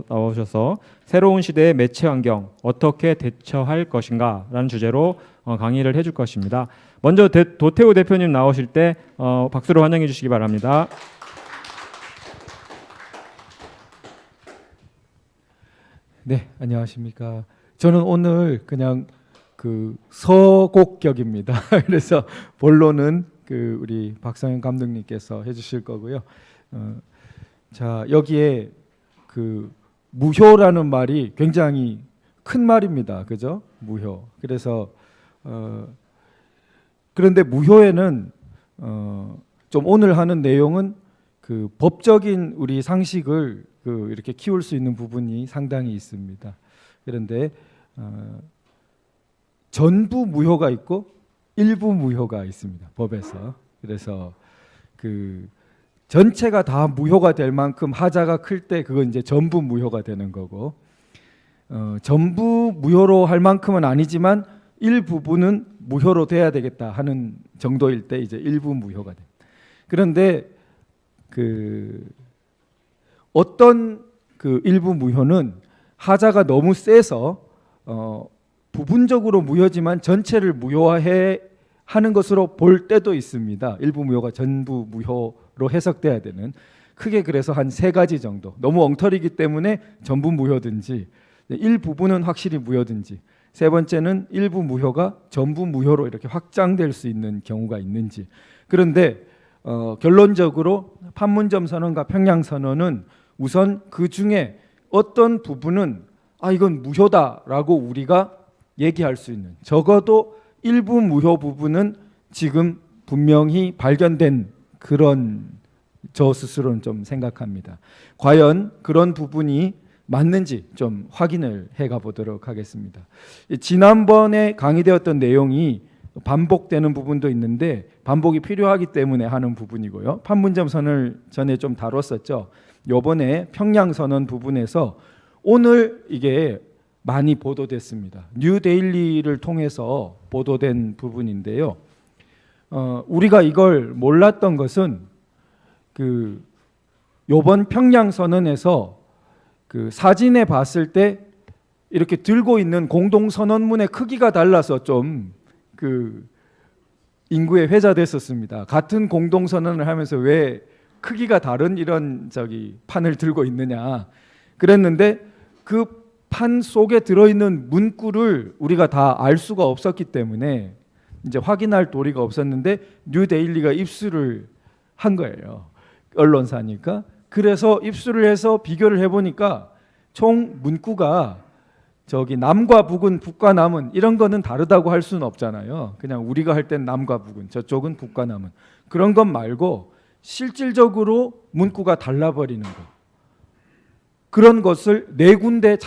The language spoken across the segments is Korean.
나오셔서 새로운 시대의 매체 환경 어떻게 대처할 것인가라는 주제로 강의를 해줄 것입니다. 먼저 도태우 대표님 나오실 때 박수로 환영해 주시기 바랍니다. 네, 안녕하십니까. 저는 오늘 그냥 서곡격입니다. 그래서 본론은 우리 박성현 감독님께서 해주실 거고요. 자, 여기에 무효라는 말이 굉장히 큰 말입니다. 그죠? 무효. 그래서 그런데 무효에는 좀 오늘 하는 내용은 법적인 우리 상식을 이렇게 키울 수 있는 부분이 상당히 있습니다. 그런데 전부 무효가 있고 일부 무효가 있습니다. 법에서. 그래서 전체가 다 무효가 될 만큼 하자가 클 때 그건 이제 전부 무효가 되는 거고, 전부 무효로 할 만큼은 아니지만 일부분은 무효로 돼야 되겠다 하는 정도일 때 이제 일부 무효가 됩니다. 그런데 어떤 일부 무효는 하자가 너무 세서 부분적으로 무효지만 전체를 무효화해 하는 것으로 볼 때도 있습니다. 일부 무효가 전부 무효로 해석돼야 되는, 크게 그래서 한 3가지 정도. 너무 엉터리기 때문에 전부 무효든지 일부분은 확실히 무효든지, 세 번째는 일부 무효가 전부 무효로 이렇게 확장될 수 있는 경우가 있는지. 그런데 결론적으로 판문점 선언과 평양 선언은 우선 그 중에 어떤 부분은 이건 무효다라고 우리가 얘기할 수 있는, 적어도 일부 무효 부분은 지금 분명히 발견된 그런 저 스스로는 좀 생각합니다. 과연 그런 부분이 맞는지 좀 확인을 해가 보도록 하겠습니다. 지난번에 강의되었던 내용이 반복되는 부분도 있는데 반복이 필요하기 때문에 하는 부분이고요. 판문점 선언을 전에 좀 다뤘었죠. 이번에 평양 선언 부분에서 오늘 이게 많이 보도됐습니다. 뉴데일리를 통해서 보도된 부분인데요. 우리가 이걸 몰랐던 것은 이번 평양 선언에서 사진에 봤을 때 이렇게 들고 있는 공동 선언문의 크기가 달라서 좀 인구에 회자됐었습니다. 같은 공동 선언을 하면서 왜 크기가 다른 이런 판을 들고 있느냐 그랬는데, 그 판 속에 들어있는 문구를 우리가 다 알 수가 없었기 때문에 이제 확인할 도리가 없었는데 뉴데일리가 입수를 한 거예요. 언론사니까. 그래서 입수를 해서 비교를 해보니까 총 문구가 남과 북은, 북과 남은 이런 거는 다르다고 할 수는 없잖아요. 그냥 우리가 할 땐 남과 북은, 저쪽은 북과 남은, 그런 것 말고 실질적으로 문구가 달라버리는 거, 그런 것을 4군데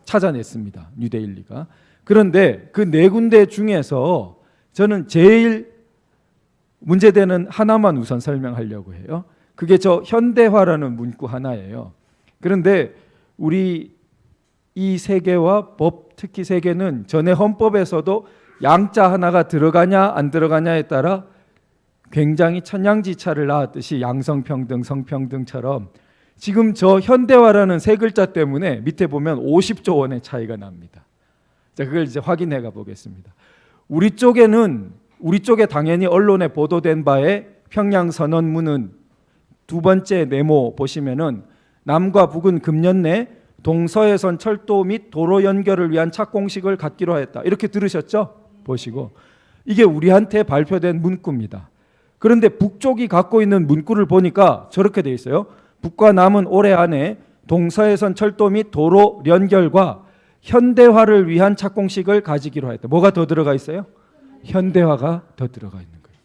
찾아냈습니다. 뉴데일리가. 그런데 그 4군데 중에서 저는 제일 문제되는 하나만 우선 설명하려고 해요. 그게 현대화라는 문구 하나예요. 그런데 우리 이 세계와 법, 특히 세계는 전에 헌법에서도 양자 하나가 들어가냐 안 들어가냐에 따라 굉장히 천양지차를 낳았듯이 양성평등, 성평등처럼 지금 현대화라는 3글자 때문에 밑에 보면 50조 원의 차이가 납니다. 자, 그걸 이제 확인해 가 보겠습니다. 우리 쪽에 당연히 언론에 보도된 바에 평양 선언문은 2번째 네모 보시면은 남과 북은 금년 내 동서해선 철도 및 도로 연결을 위한 착공식을 갖기로 했다. 이렇게 들으셨죠? 보시고. 이게 우리한테 발표된 문구입니다. 그런데 북쪽이 갖고 있는 문구를 보니까 저렇게 돼 있어요. 북과 남은 올해 안에 동서해선 철도 및 도로 연결과 현대화를 위한 착공식을 가지기로 했다. 뭐가 더 들어가 있어요? 현대화가 더 들어가 있는 거예요.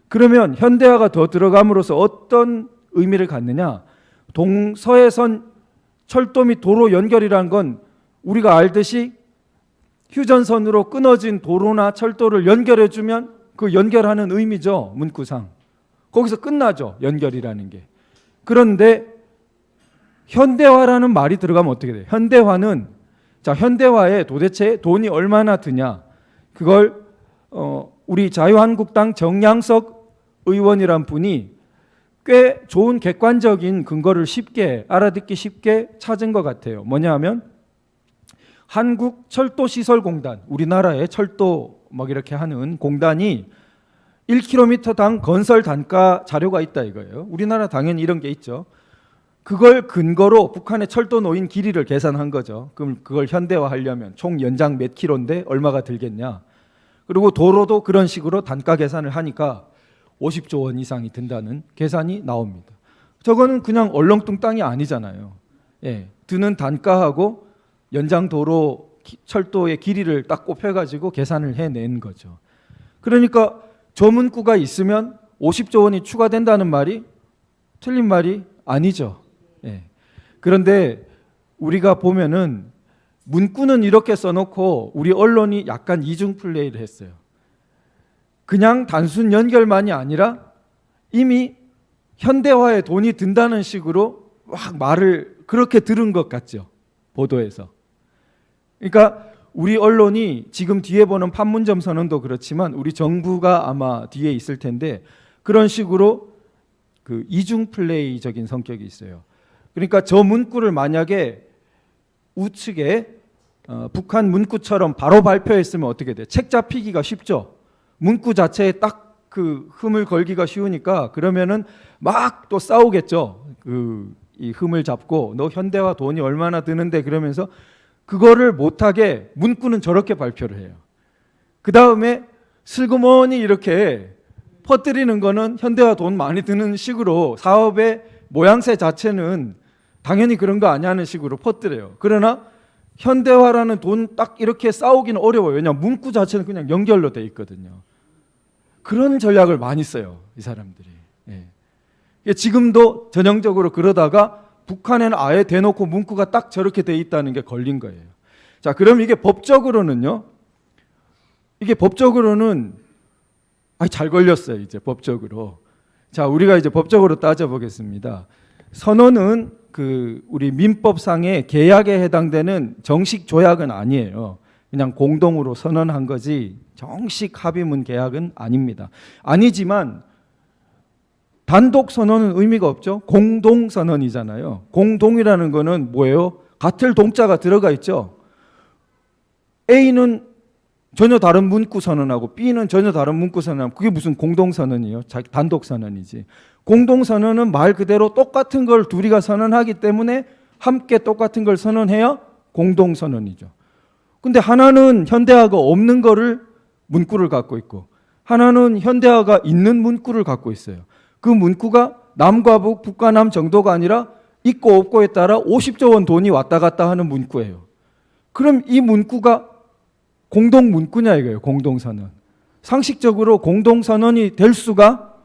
그러면 현대화가 더 들어감으로써 어떤 의미를 갖느냐? 동서해선 철도 및 도로 연결이란 건 우리가 알듯이 휴전선으로 끊어진 도로나 철도를 연결해주면 그 연결하는 의미죠. 문구상. 거기서 끝나죠. 연결이라는 게. 그런데 현대화라는 말이 들어가면 어떻게 돼요? 현대화는, 현대화에 도대체 돈이 얼마나 드냐? 그걸 우리 자유한국당 정양석 의원이란 분이 꽤 좋은 객관적인 근거를 쉽게 알아듣기 쉽게 찾은 것 같아요. 뭐냐 하면 한국철도시설공단, 우리나라의 철도 막 이렇게 하는 공단이 1km당 건설 단가 자료가 있다 이거예요. 우리나라 당연히 이런 게 있죠. 그걸 근거로 북한의 철도 노인 길이를 계산한 거죠. 그럼 그걸 현대화하려면 총 연장 몇 킬로인데 얼마가 들겠냐. 그리고 도로도 그런 식으로 단가 계산을 하니까 50조 원 이상이 든다는 계산이 나옵니다. 저거는 그냥 얼렁뚱땅이 아니잖아요. 예, 드는 단가하고 연장 도로 철도의 길이를 딱 곱해가지고 계산을 해낸 거죠. 그러니까 저 문구가 있으면 50조 원이 추가된다는 말이 틀린 말이 아니죠. 예. 그런데 우리가 보면은 문구는 이렇게 써놓고 우리 언론이 약간 이중 플레이를 했어요. 그냥 단순 연결만이 아니라 이미 현대화에 돈이 든다는 식으로 막 말을 그렇게 들은 것 같죠. 보도에서. 그러니까 우리 언론이 지금 뒤에 보는 판문점 선언도 그렇지만 우리 정부가 아마 뒤에 있을 텐데 그런 식으로 그 이중 플레이적인 성격이 있어요. 그러니까 저 문구를 만약에 우측에 북한 문구처럼 바로 발표했으면 어떻게 돼? 책 잡히기가 쉽죠. 문구 자체에 딱 그 흠을 걸기가 쉬우니까 그러면은 막 또 싸우겠죠. 이 흠을 잡고 너 현대화 돈이 얼마나 드는데 그러면서 그거를 못하게 문구는 저렇게 발표를 해요. 그 다음에 슬그머니 이렇게 퍼뜨리는 거는 현대화 돈 많이 드는 식으로 사업의 모양새 자체는 당연히 그런 거 아니야 하는 식으로 퍼뜨려요. 그러나 현대화라는 돈 딱 이렇게 싸우기는 어려워요. 왜냐하면 문구 자체는 그냥 연결로 돼 있거든요. 그런 전략을 많이 써요. 이 사람들이. 예. 지금도 전형적으로 그러다가 북한에는 아예 대놓고 문구가 딱 저렇게 돼 있다는 게 걸린 거예요. 자, 그럼 이게 법적으로는요. 이게 법적으로는 잘 걸렸어요. 이제 법적으로. 자, 우리가 이제 법적으로 따져보겠습니다. 선언은 우리 민법상의 계약에 해당되는 정식 조약은 아니에요. 그냥 공동으로 선언한 거지 정식 합의문 계약은 아닙니다. 아니지만 단독 선언은 의미가 없죠. 공동 선언이잖아요. 공동이라는 거는 뭐예요? 같을 동자가 들어가 있죠. A는 전혀 다른 문구 선언하고 B는 전혀 다른 문구 선언하고 그게 무슨 공동 선언이에요? 단독 선언이지. 공동 선언은 말 그대로 똑같은 걸 둘이가 선언하기 때문에 함께 똑같은 걸 선언해야 공동 선언이죠. 근데 하나는 현대화가 없는 거를 문구를 갖고 있고 하나는 현대화가 있는 문구를 갖고 있어요. 그 문구가 남과 북, 북과 남 정도가 아니라 있고 없고에 따라 50조 원 돈이 왔다 갔다 하는 문구예요. 그럼 이 문구가 공동 문구냐 이거예요. 공동선언. 상식적으로 공동선언이 될 수가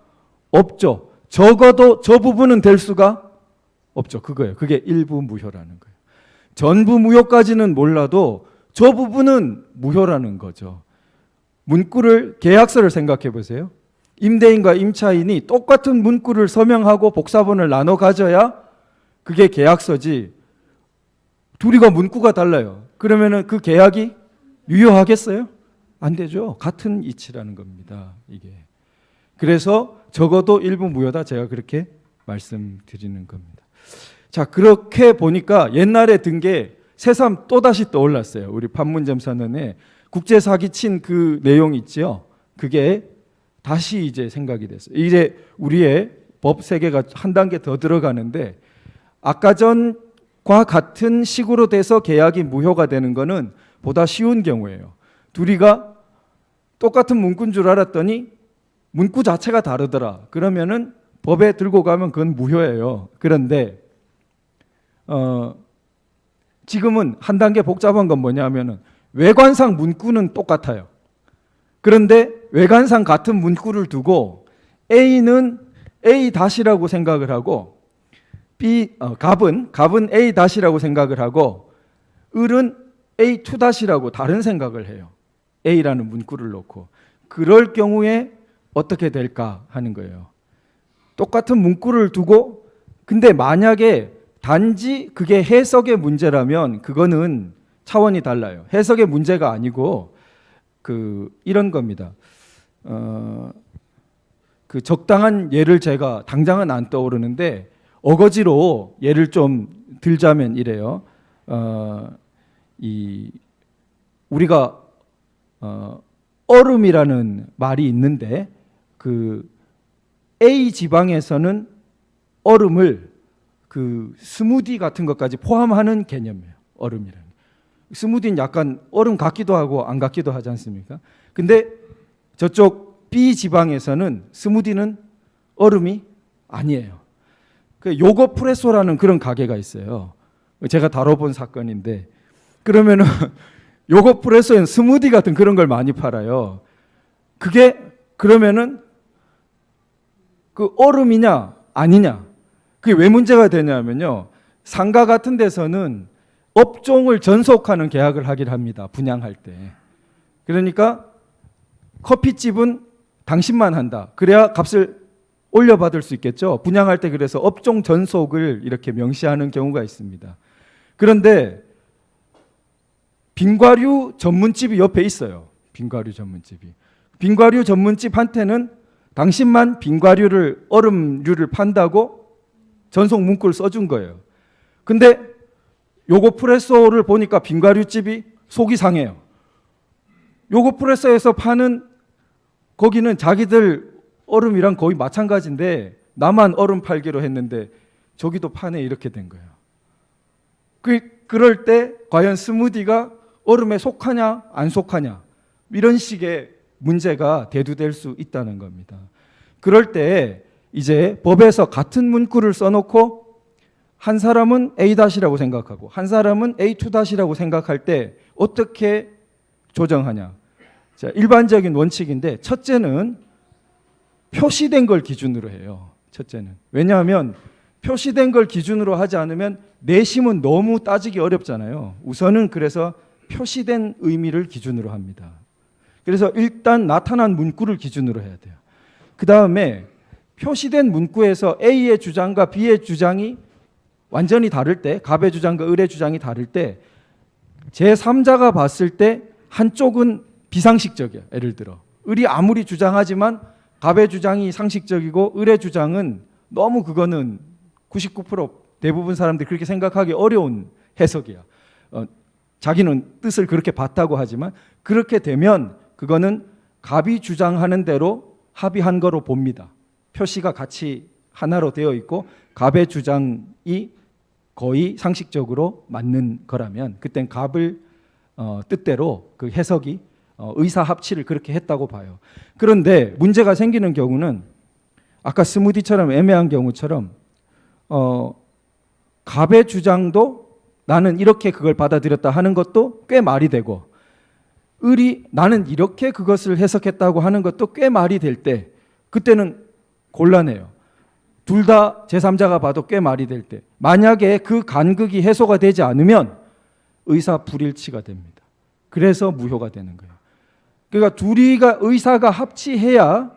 없죠. 적어도 저 부분은 될 수가 없죠. 그거예요. 그게 일부 무효라는 거예요. 전부 무효까지는 몰라도 저 부분은 무효라는 거죠. 문구를 계약서를 생각해 보세요. 임대인과 임차인이 똑같은 문구를 서명하고 복사본을 나눠 가져야 그게 계약서지. 둘이가 문구가 달라요. 그러면은 그 계약이 유효하겠어요? 안 되죠. 같은 이치라는 겁니다. 이게. 그래서 적어도 일부 무효다. 제가 그렇게 말씀드리는 겁니다. 자, 그렇게 보니까 옛날에 든 게 새삼 또다시 떠올랐어요. 우리 판문점 선언에 국제 사기친 그 내용 있죠. 그게 다시 이제 생각이 됐어요. 이제 우리의 법 세계가 한 단계 더 들어가는데 아까 전과 같은 식으로 돼서 계약이 무효가 되는 거는 보다 쉬운 경우예요. 둘이가 똑같은 문구인 줄 알았더니 문구 자체가 다르더라. 그러면은 법에 들고 가면 그건 무효예요. 그런데 지금은 한 단계 복잡한 건 뭐냐면은 외관상 문구는 똑같아요. 그런데 외관상 같은 문구를 두고 A는 A-라고 생각을 하고 갑은 A-라고 생각을 하고 을은 A2-라고 다른 생각을 해요. A라는 문구를 놓고. 그럴 경우에 어떻게 될까 하는 거예요. 똑같은 문구를 두고 근데 만약에 단지 그게 해석의 문제라면 그거는 차원이 달라요. 해석의 문제가 아니고 이런 겁니다. 그 적당한 예를 제가 당장은 안 떠오르는데 어거지로 예를 좀 들자면 이래요. 이 우리가 얼음이라는 말이 있는데 그 A 지방에서는 얼음을 그 스무디 같은 것까지 포함하는 개념이에요. 얼음이라는. 스무디는 약간 얼음 같기도 하고 안 같기도 하지 않습니까? 근데 저쪽 B 지방에서는 스무디는 얼음이 아니에요. 그 요거 프레소라는 그런 가게가 있어요. 제가 다뤄본 사건인데 그러면은 요거 프레소엔 스무디 같은 그런 걸 많이 팔아요. 그게 그러면은 그 얼음이냐 아니냐 그게 왜 문제가 되냐면요. 상가 같은 데서는 업종을 전속하는 계약을 하긴 합니다. 분양할 때. 그러니까 커피집은 당신만 한다. 그래야 값을 올려받을 수 있겠죠. 분양할 때 그래서 업종 전속을 이렇게 명시하는 경우가 있습니다. 그런데 빙과류 전문집이 옆에 있어요. 빙과류 전문집이. 빙과류 전문집한테는 당신만 빙과류를 얼음류를 판다고 전속 문구를 써준 거예요. 근데 요거 프레소를 보니까 빙과류집이 속이 상해요. 요거 프레소에서 파는 거기는 자기들 얼음이랑 거의 마찬가지인데 나만 얼음 팔기로 했는데 저기도 파네 이렇게 된 거예요. 그럴 때 과연 스무디가 얼음에 속하냐 안 속하냐 이런 식의 문제가 대두될 수 있다는 겁니다. 그럴 때 이제 법에서 같은 문구를 써놓고 한 사람은 A-라고 생각하고 한 사람은 A2-라고 생각할 때 어떻게 조정하냐. 자, 일반적인 원칙인데 첫째는 표시된 걸 기준으로 해요. 첫째는. 왜냐하면 표시된 걸 기준으로 하지 않으면 내심은 너무 따지기 어렵잖아요. 우선은 그래서 표시된 의미를 기준으로 합니다. 그래서 일단 나타난 문구를 기준으로 해야 돼요. 그 다음에 표시된 문구에서 A의 주장과 B의 주장이 완전히 다를 때, 갑의 주장과 을의 주장이 다를 때 제3자가 봤을 때 한쪽은 비상식적이야. 예를 들어 을이 아무리 주장하지만 갑의 주장이 상식적이고 을의 주장은 너무 그거는 99% 대부분 사람들이 그렇게 생각하기 어려운 해석이야. 자기는 뜻을 그렇게 봤다고 하지만 그렇게 되면 그거는 갑이 주장하는 대로 합의한 거로 봅니다. 표시가 같이 하나로 되어 있고 갑의 주장이 거의 상식적으로 맞는 거라면 그땐 갑을 뜻대로 그 해석이 의사 합치를 그렇게 했다고 봐요. 그런데 문제가 생기는 경우는 아까 스무디처럼 애매한 경우처럼 갑의 주장도 나는 이렇게 그걸 받아들였다 하는 것도 꽤 말이 되고 을이 나는 이렇게 그것을 해석했다고 하는 것도 꽤 말이 될 때 그때는 곤란해요. 둘 다 제3자가 봐도 꽤 말이 될 때 만약에 그 간극이 해소가 되지 않으면 의사 불일치가 됩니다. 그래서 무효가 되는 거예요. 그러니까 둘이가 의사가 합치해야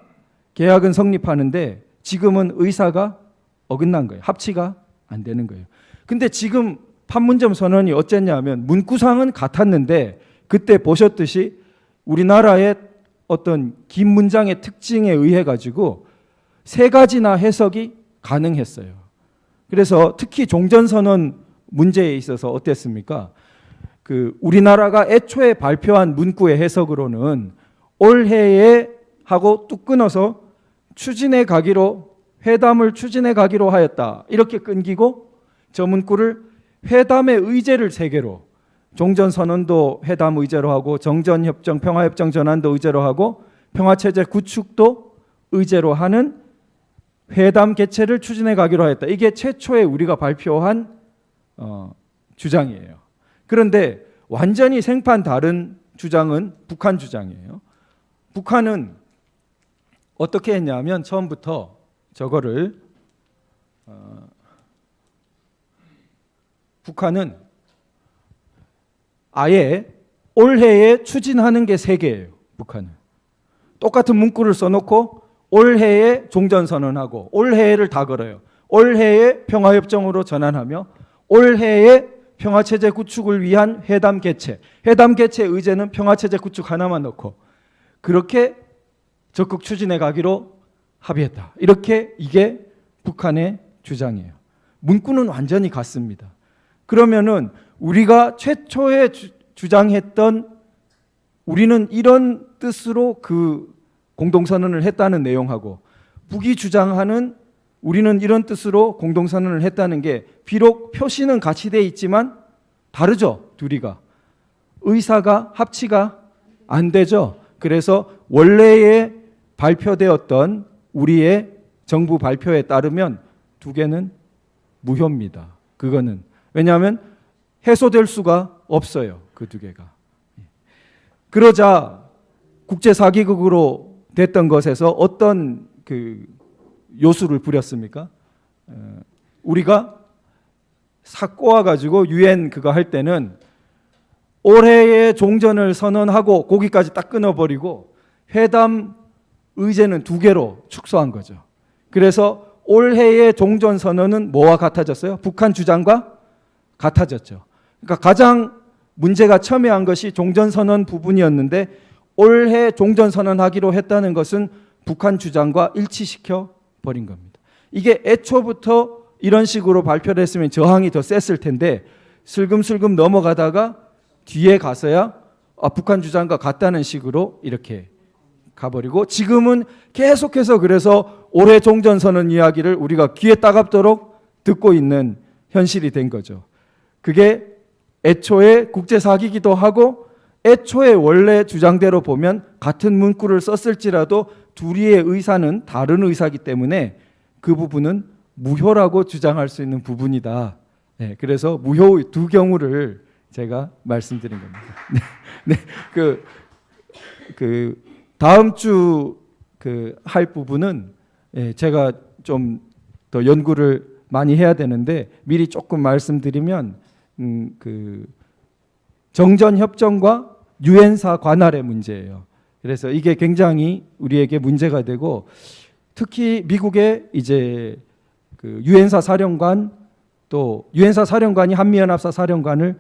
계약은 성립하는데 지금은 의사가 어긋난 거예요. 합치가 안 되는 거예요. 근데 지금 판문점 선언이 어쨌냐면 문구상은 같았는데 그때 보셨듯이 우리나라의 어떤 긴 문장의 특징에 의해 가지고 세 가지나 해석이 가능했어요. 그래서 특히 종전선언 문제에 있어서 어땠습니까? 그 우리나라가 애초에 발표한 문구의 해석으로는 올해에 하고 뚝 끊어서 추진해 가기로 회담을 추진해 가기로 하였다. 이렇게 끊기고 저 문구를 회담의 의제를 세 개로 종전선언도 회담 의제로 하고 정전협정, 평화협정 전환도 의제로 하고 평화체제 구축도 의제로 하는 회담 개최를 추진해 가기로 하였다. 이게 최초에 우리가 발표한 주장이에요. 그런데 완전히 생판 다른 주장은 북한 주장이에요. 북한은 어떻게 했냐면 처음부터 저거를 북한은 아예 올해에 추진하는 게 세 개예요. 북한은 똑같은 문구를 써놓고 올해에 종전선언하고 올해를 다 걸어요. 올해에 평화협정으로 전환하며 올해에 평화체제 구축을 위한 회담 개최. 회담 개최 의제는 평화체제 구축 하나만 넣고 그렇게 적극 추진해 가기로 합의했다. 이렇게 이게 북한의 주장이에요. 문구는 완전히 같습니다. 그러면은 우리가 최초에 주장했던 우리는 이런 뜻으로 그 공동선언을 했다는 내용하고 북이 주장하는 우리는 이런 뜻으로 공동선언을 했다는 게 비록 표시는 같이 돼 있지만 다르죠. 둘이가. 의사가 합치가 안 되죠. 그래서 원래에 발표되었던 우리의 정부 발표에 따르면 두 개는 무효입니다. 그거는 왜냐하면 해소될 수가 없어요. 그 두 개가. 그러자 국제사기극으로 됐던 것에서 어떤 그 요술을 부렸습니까? 우리가 싹 꼬아가지고 유엔 그거 할 때는 올해의 종전을 선언하고 거기까지 딱 끊어버리고 회담 의제는 두 개로 축소한 거죠. 그래서 올해의 종전 선언은 뭐와 같아졌어요? 북한 주장과 같아졌죠. 그러니까 가장 문제가 첨예한 것이 종전 선언 부분이었는데 올해 종전 선언하기로 했다는 것은 북한 주장과 일치시켜 버린 겁니다. 이게 애초부터 이런 식으로 발표를 했으면 저항이 더 셌을 텐데 슬금슬금 넘어가다가 뒤에 가서야 북한 주장과 같다는 식으로 이렇게 가버리고 지금은 계속해서 그래서 올해 종전선언 이야기를 우리가 귀에 따갑도록 듣고 있는 현실이 된 거죠. 그게 애초에 국제사기기도 하고 애초에 원래 주장대로 보면 같은 문구를 썼을지라도 둘이의 의사는 다른 의사이기 때문에 그 부분은 무효라고 주장할 수 있는 부분이다. 네, 그래서 무효 두 경우를 제가 말씀드린 겁니다. 네, 그 다음 주 그 할 부분은 제가 좀 더 연구를 많이 해야 되는데 미리 조금 말씀드리면 그 정전 협정과 유엔사 관할의 문제예요. 그래서 이게 굉장히 우리에게 문제가 되고 특히 미국의 이제 그 유엔사 사령관 또 유엔사 사령관이 한미연합사 사령관을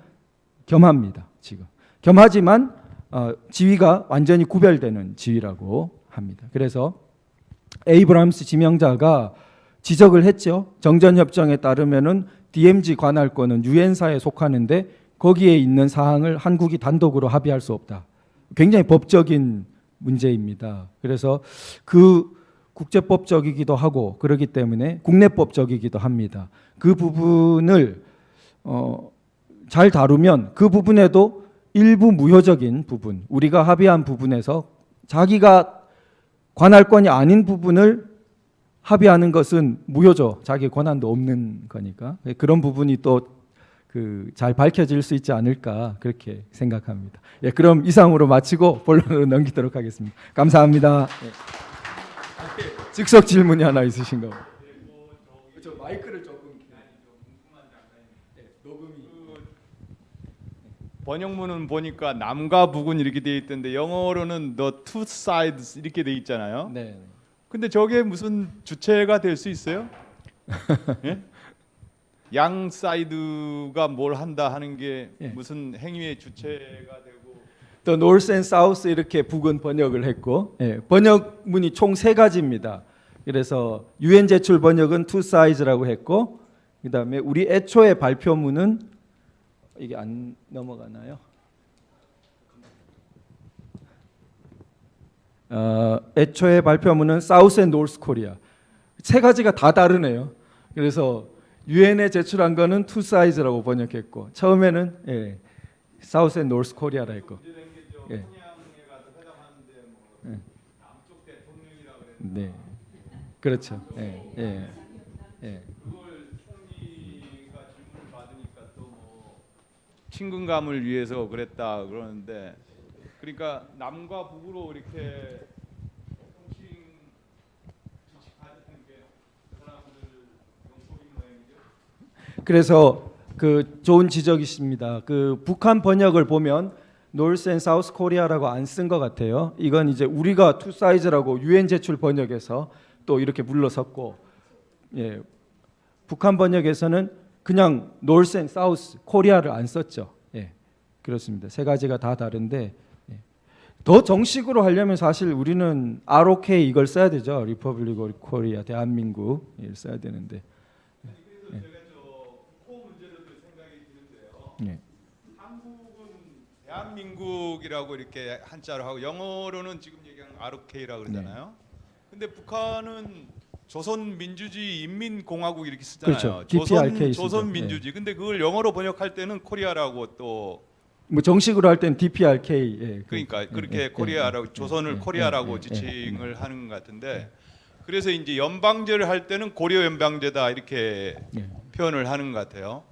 겸합니다. 지금 겸하지만 지위가 완전히 구별되는 지위라고 합니다. 그래서 에이브람스 지명자가 지적을 했죠. 정전협정에 따르면은 DMZ 관할권은 유엔사에 속하는데 거기에 있는 사항을 한국이 단독으로 합의할 수 없다. 굉장히 법적인 문제입니다. 그래서 그 국제법적이기도 하고 그렇기 때문에 국내법적이기도 합니다. 그 부분을 잘 다루면 그 부분에도 일부 무효적인 부분, 우리가 합의한 부분에서 자기가 관할권이 아닌 부분을 합의하는 것은 무효죠. 자기 권한도 없는 거니까. 그런 부분이 또 그 잘 밝혀질 수 있지 않을까 그렇게 생각합니다. 예, 그럼 이상으로 마치고 본론으로 넘기도록 하겠습니다. 감사합니다. 예. 즉석 질문이 하나 있으신가 봐요. 저 마이크를 조금 녹음이 번역문은 보니까 남과 북은 이렇게 돼 있던데 영어로는 the two sides 이렇게 돼 있잖아요. 네. 근데 저게 무슨 주체가 될 수 있어요? 예? 양 사이드가 뭘 한다 하는 게 예. 무슨 행위의 주체가 되고 The North and South 이렇게 북은 번역을 했고 번역문이 총 세 가지입니다. 그래서 유엔 제출 번역은 two sides라고 했고 그다음에 우리 애초에 발표문은 이게 안 넘어가나요? 애초에 발표문은 South and North Korea 세 가지가 다 다르네요. 그래서 유엔에 제출한 거는 two sides라고 번역했고 처음에는 South and North Korea라 했고 예. 네, 그렇죠. 예. 그걸 총리가 질문을 받으니까 또 뭐 친근감을 위해서 그랬다 그러는데 그러니까 남과 북으로 이렇게 통칭 지식하는 게 그 사람들 용법인 모양이죠. 그래서 그 좋은 지적이십니다. 그 북한 번역을 보면 North and South Korea라고 안 쓴 것 같아요. 이건 이제 우리가 two sides라고 유엔 제출 번역에서 또 이렇게 물러섰고, 예, 북한 번역에서는 그냥 North and South Korea를 안 썼죠. 예, 그렇습니다. 세 가지가 다 다른데 더 정식으로 하려면 사실 우리는 ROK 이걸 써야 되죠. 리퍼블릭 오브 코리아 대한민국 이걸 써야 되는데. 그래서 제가 코 문제도 생각이 드는데요. 네. 한국은 대한민국이라고 이렇게 한자로 하고 영어로는 지금 얘기한 ROK라고 그러잖아요. 근데 북한은 조선민주주의 인민공화국 이렇게 쓰잖아요. 그렇죠. DPRK 쓰죠. 조선민주주의. 근데 그걸 영어로 번역할 때는 코리아라고 또 뭐 정식으로 할 때는 DPRK. 예, 그러니까 그렇게 코리아라고 조선을 코리아라고 지칭을 하는 것 같은데 그래서 이제 연방제를 할 때는 고려 연방제다 이렇게 표현을 하는 것 같아요.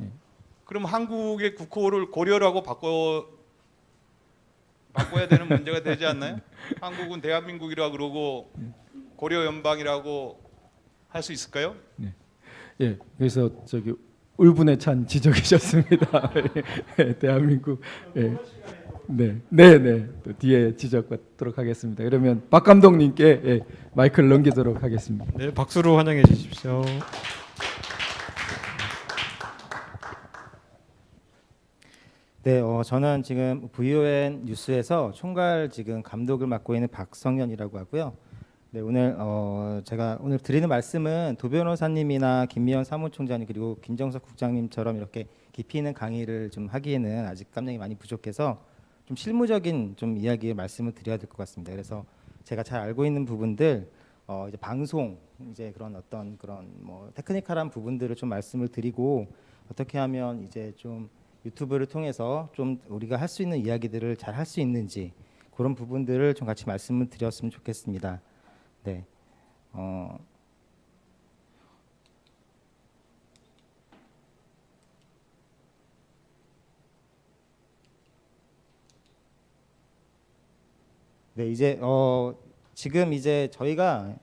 그럼 한국의 국호를 고려라고 바꿔야 되는 문제가 되지 않나요? 한국은 대한민국이라 그러고 고려 연방이라고 할 수 있을까요? 예, 그래서 저기 울분에 찬 지적이셨습니다. 예, 대한민국. 예. 네. 또 뒤에 지적받도록 하겠습니다. 그러면 박 감독님께 예, 마이크를 넘기도록 하겠습니다. 네, 박수로 환영해 주십시오. 네, 저는 지금 VON 뉴스에서 총괄 지금 감독을 맡고 있는 박성현이라고 하고요. 네, 오늘 제가 오늘 드리는 말씀은 도 변호사님이나 김미연 사무총장님 그리고 김정석 국장님처럼 이렇게 깊이 있는 강의를 좀 하기에는 아직 감량이 많이 부족해서 좀 실무적인 좀 이야기의 말씀을 드려야 될 것 같습니다. 그래서 제가 잘 알고 있는 부분들 이제 방송 이제 그런 어떤 그런 뭐 테크니컬한 부분들을 좀 말씀을 드리고 어떻게 하면 이제 좀 유튜브를 통해서 좀 우리가 할 수 있는 이야기들을 잘 할 수 있는지 그런 부분들을 좀 같이 말씀을 드렸으면 좋겠습니다. 네. 네, 이제 지금 이제 저희가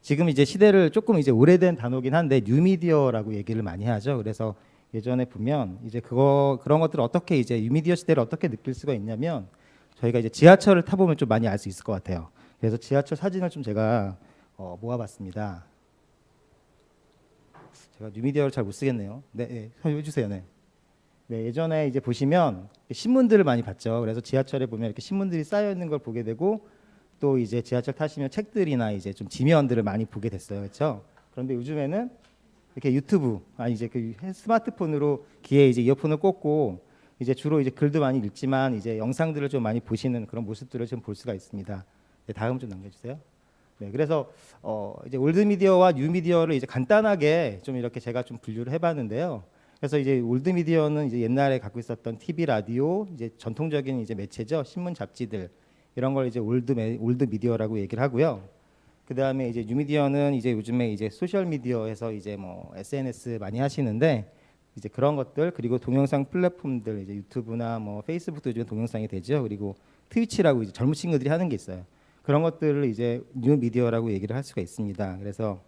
지금 이제 시대를 조금 이제 오래된 단어긴 한데 뉴미디어라고 얘기를 많이 하죠. 그래서 예전에 보면 이제 그런 것들을 어떻게 이제 뉴미디어 시대를 어떻게 느낄 수가 있냐면 저희가 이제 지하철을 타보면 좀 많이 알 수 있을 것 같아요. 그래서 지하철 사진을 좀 제가 모아봤습니다. 제가 뉴미디어를 잘 못 쓰겠네요. 네, 해주세요. 네. 네, 예전에 이제 보시면 신문들을 많이 봤죠. 그래서 지하철에 보면 이렇게 신문들이 쌓여 있는 걸 보게 되고 또 이제 지하철 타시면 책들이나 이제 좀 지면들을 많이 보게 됐어요. 그렇죠? 그런데 요즘에는 이렇게 유튜브, 이제 그 스마트폰으로 귀에 이제 이어폰을 꽂고 이제 주로 이제 글도 많이 읽지만 이제 영상들을 좀 많이 보시는 그런 모습들을 좀 볼 수가 있습니다. 네, 다음 좀 남겨주세요. 네, 그래서 이제 올드 미디어와 뉴 미디어를 이제 간단하게 좀 이렇게 제가 좀 분류를 해봤는데요. 그래서 이제 올드 미디어는 이제 옛날에 갖고 있었던 TV, 라디오, 이제 전통적인 이제 매체죠, 신문, 잡지들 이런 걸 이제 올드 미디어라고 얘기를 하고요. 그 다음에 이제 뉴 미디어는 이제 요즘에 이제 소셜 미디어에서 이제 뭐 SNS 많이 하시는데 이제 그런 것들 그리고 동영상 플랫폼들 이제 유튜브나 뭐 페이스북도 요즘 동영상이 되죠. 그리고 트위치라고 이제 젊은 친구들이 하는 게 있어요. 그런 것들을 이제 뉴 미디어라고 얘기를 할 수가 있습니다. 그래서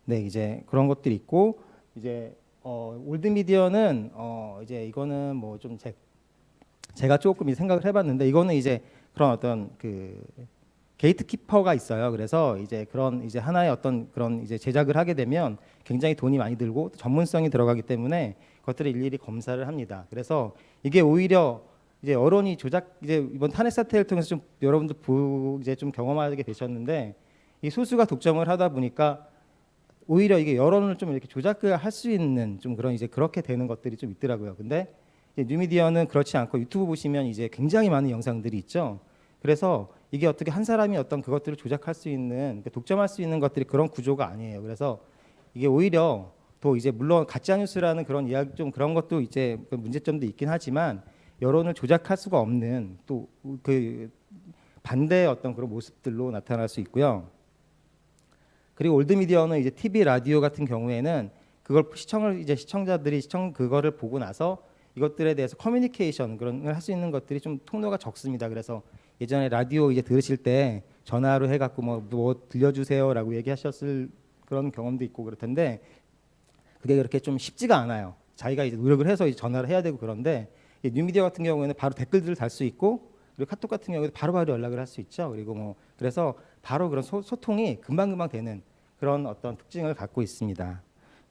네, 이제 그런 것들이 있고 이제 올드 미디어는 이제 이거는 뭐 좀 제가 조금 생각을 해봤는데 이거는 이제 그런 어떤 그 게이트키퍼가 있어요. 그래서 이제 그런 이제 하나의 어떤 그런 이제 제작을 하게 되면 굉장히 돈이 많이 들고 전문성이 들어가기 때문에 그것들을 일일이 검사를 합니다. 그래서 이게 오히려 이제 여론이 이제 이번 탄핵 사태를 통해서 좀 여러분들 이제 좀 경험하게 되셨는데 이 소수가 독점을 하다 보니까 오히려 이게 여론을 좀 이렇게 조작을 할 수 있는 좀 그런 이제 그렇게 되는 것들이 좀 있더라고요. 근데 이제 뉴미디어는 그렇지 않고 유튜브 보시면 이제 굉장히 많은 영상들이 있죠. 그래서 이게 어떻게 한 사람이 어떤 그것들을 조작할 수 있는 독점할 수 있는 것들이 그런 구조가 아니에요. 그래서 이게 오히려 더 이제 물론 가짜 뉴스라는 그런 이야기 좀 그런 것도 이제 문제점도 있긴 하지만 여론을 조작할 수가 없는 또 그 반대의 어떤 그런 모습들로 나타날 수 있고요. 그리고 올드 미디어는 이제 TV, 라디오 같은 경우에는 그걸 시청자들이 그거를 보고 나서 이것들에 대해서 커뮤니케이션 그런 걸 할 수 있는 것들이 좀 통로가 적습니다. 그래서 예전에 라디오 이제 들으실 때 전화로 해갖고 뭐 들려주세요라고 얘기하셨을 그런 경험도 있고 그럴 텐데 그게 그렇게 좀 쉽지가 않아요. 자기가 이제 노력을 해서 이제 전화를 해야 되고 그런데 뉴미디어 같은 경우에는 바로 댓글들을 달 수 있고 그리고 카톡 같은 경우에도 바로바로 연락을 할 수 있죠. 그리고 뭐 그래서 바로 그런 소통이 금방금방 되는 그런 어떤 특징을 갖고 있습니다.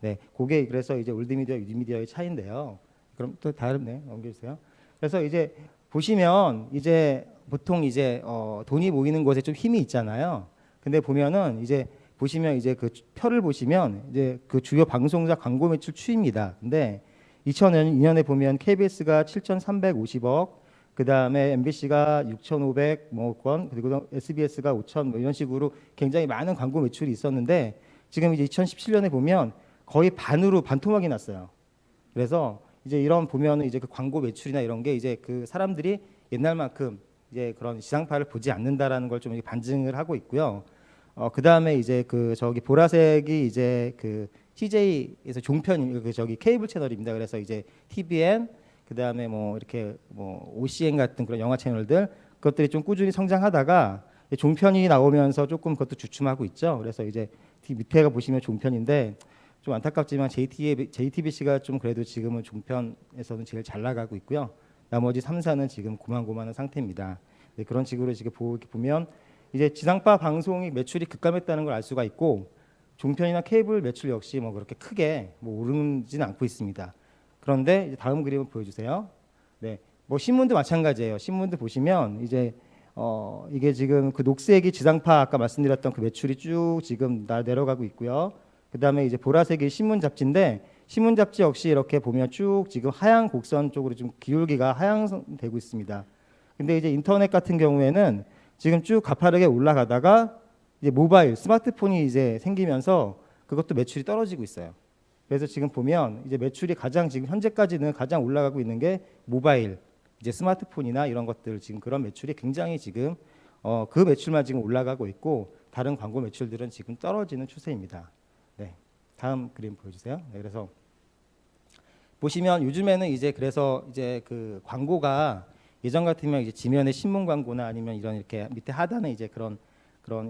네, 그게 그래서 이제 올드 미디어, 뉴 미디어의 차이인데요. 그럼 또 다음 넘겨주세요. 그래서 이제 보시면 이제 보통 이제 돈이 모이는 곳에 좀 힘이 있잖아요. 근데 보면은 이제 보시면 이제 그 표를 보시면 이제 그 주요 방송사 광고 매출 추이입니다. 근데 2002년에 보면 KBS가 7,350억, 그 다음에 MBC가 6,500억 원, 그리고 SBS가 5,000 뭐 이런 식으로 굉장히 많은 광고 매출이 있었는데 지금 이제 2017년에 보면 거의 반으로 반토막이 났어요. 그래서 이제 이런 보면은 이제 그 광고 매출이나 이런 게 이제 그 사람들이 옛날만큼 이제 그런 시장파를 보지 않는다라는 걸 좀 반증을 하고 있고요. 그 다음에 이제 그 저기 보라색이 이제 그 CJ에서 종편 그 저기 케이블 채널입니다. 그래서 이제 TVN 그 다음에 뭐 이렇게 뭐 OCN 같은 그런 영화 채널들 그것들이 좀 꾸준히 성장하다가 종편이 나오면서 조금 그것도 주춤하고 있죠. 그래서 이제 밑에가 보시면 종편인데 좀 안타깝지만 JTBC가 좀 그래도 지금은 종편에서는 제일 잘 나가고 있고요. 나머지 3사는 지금 고만고만한 상태입니다. 네, 그런 식으로 지금 보면 이제 지상파 방송이 매출이 급감했다는 걸 알 수가 있고 종편이나 케이블 매출 역시 뭐 그렇게 크게 뭐 오르지는 않고 있습니다. 그런데 이제 다음 그림을 보여주세요. 네, 뭐 신문도 마찬가지예요. 신문도 보시면 이제 이게 지금 그 녹색이 지상파 아까 말씀드렸던 그 매출이 쭉 지금 내려가고 있고요. 그 다음에 이제 보라색이 신문 잡지인데 신문 잡지 역시 이렇게 보면 쭉 지금 하향 곡선 쪽으로 좀 기울기가 하향되고 있습니다. 근데 이제 인터넷 같은 경우에는 지금 쭉 가파르게 올라가다가 이제 모바일 스마트폰이 이제 생기면서 그것도 매출이 떨어지고 있어요. 그래서 지금 보면 이제 매출이 가장 지금 현재까지는 가장 올라가고 있는 게 모바일 이제 스마트폰이나 이런 것들 지금 그런 매출이 굉장히 지금 그 매출만 지금 올라가고 있고 다른 광고 매출들은 지금 떨어지는 추세입니다. 네, 다음 그림 보여주세요. 네, 그래서 보시면 요즘에는 이제 그래서 이제 그 광고가 예전 같으면 이제 지면에 신문 광고나 아니면 이런 이렇게 밑에 하단에 이제 그런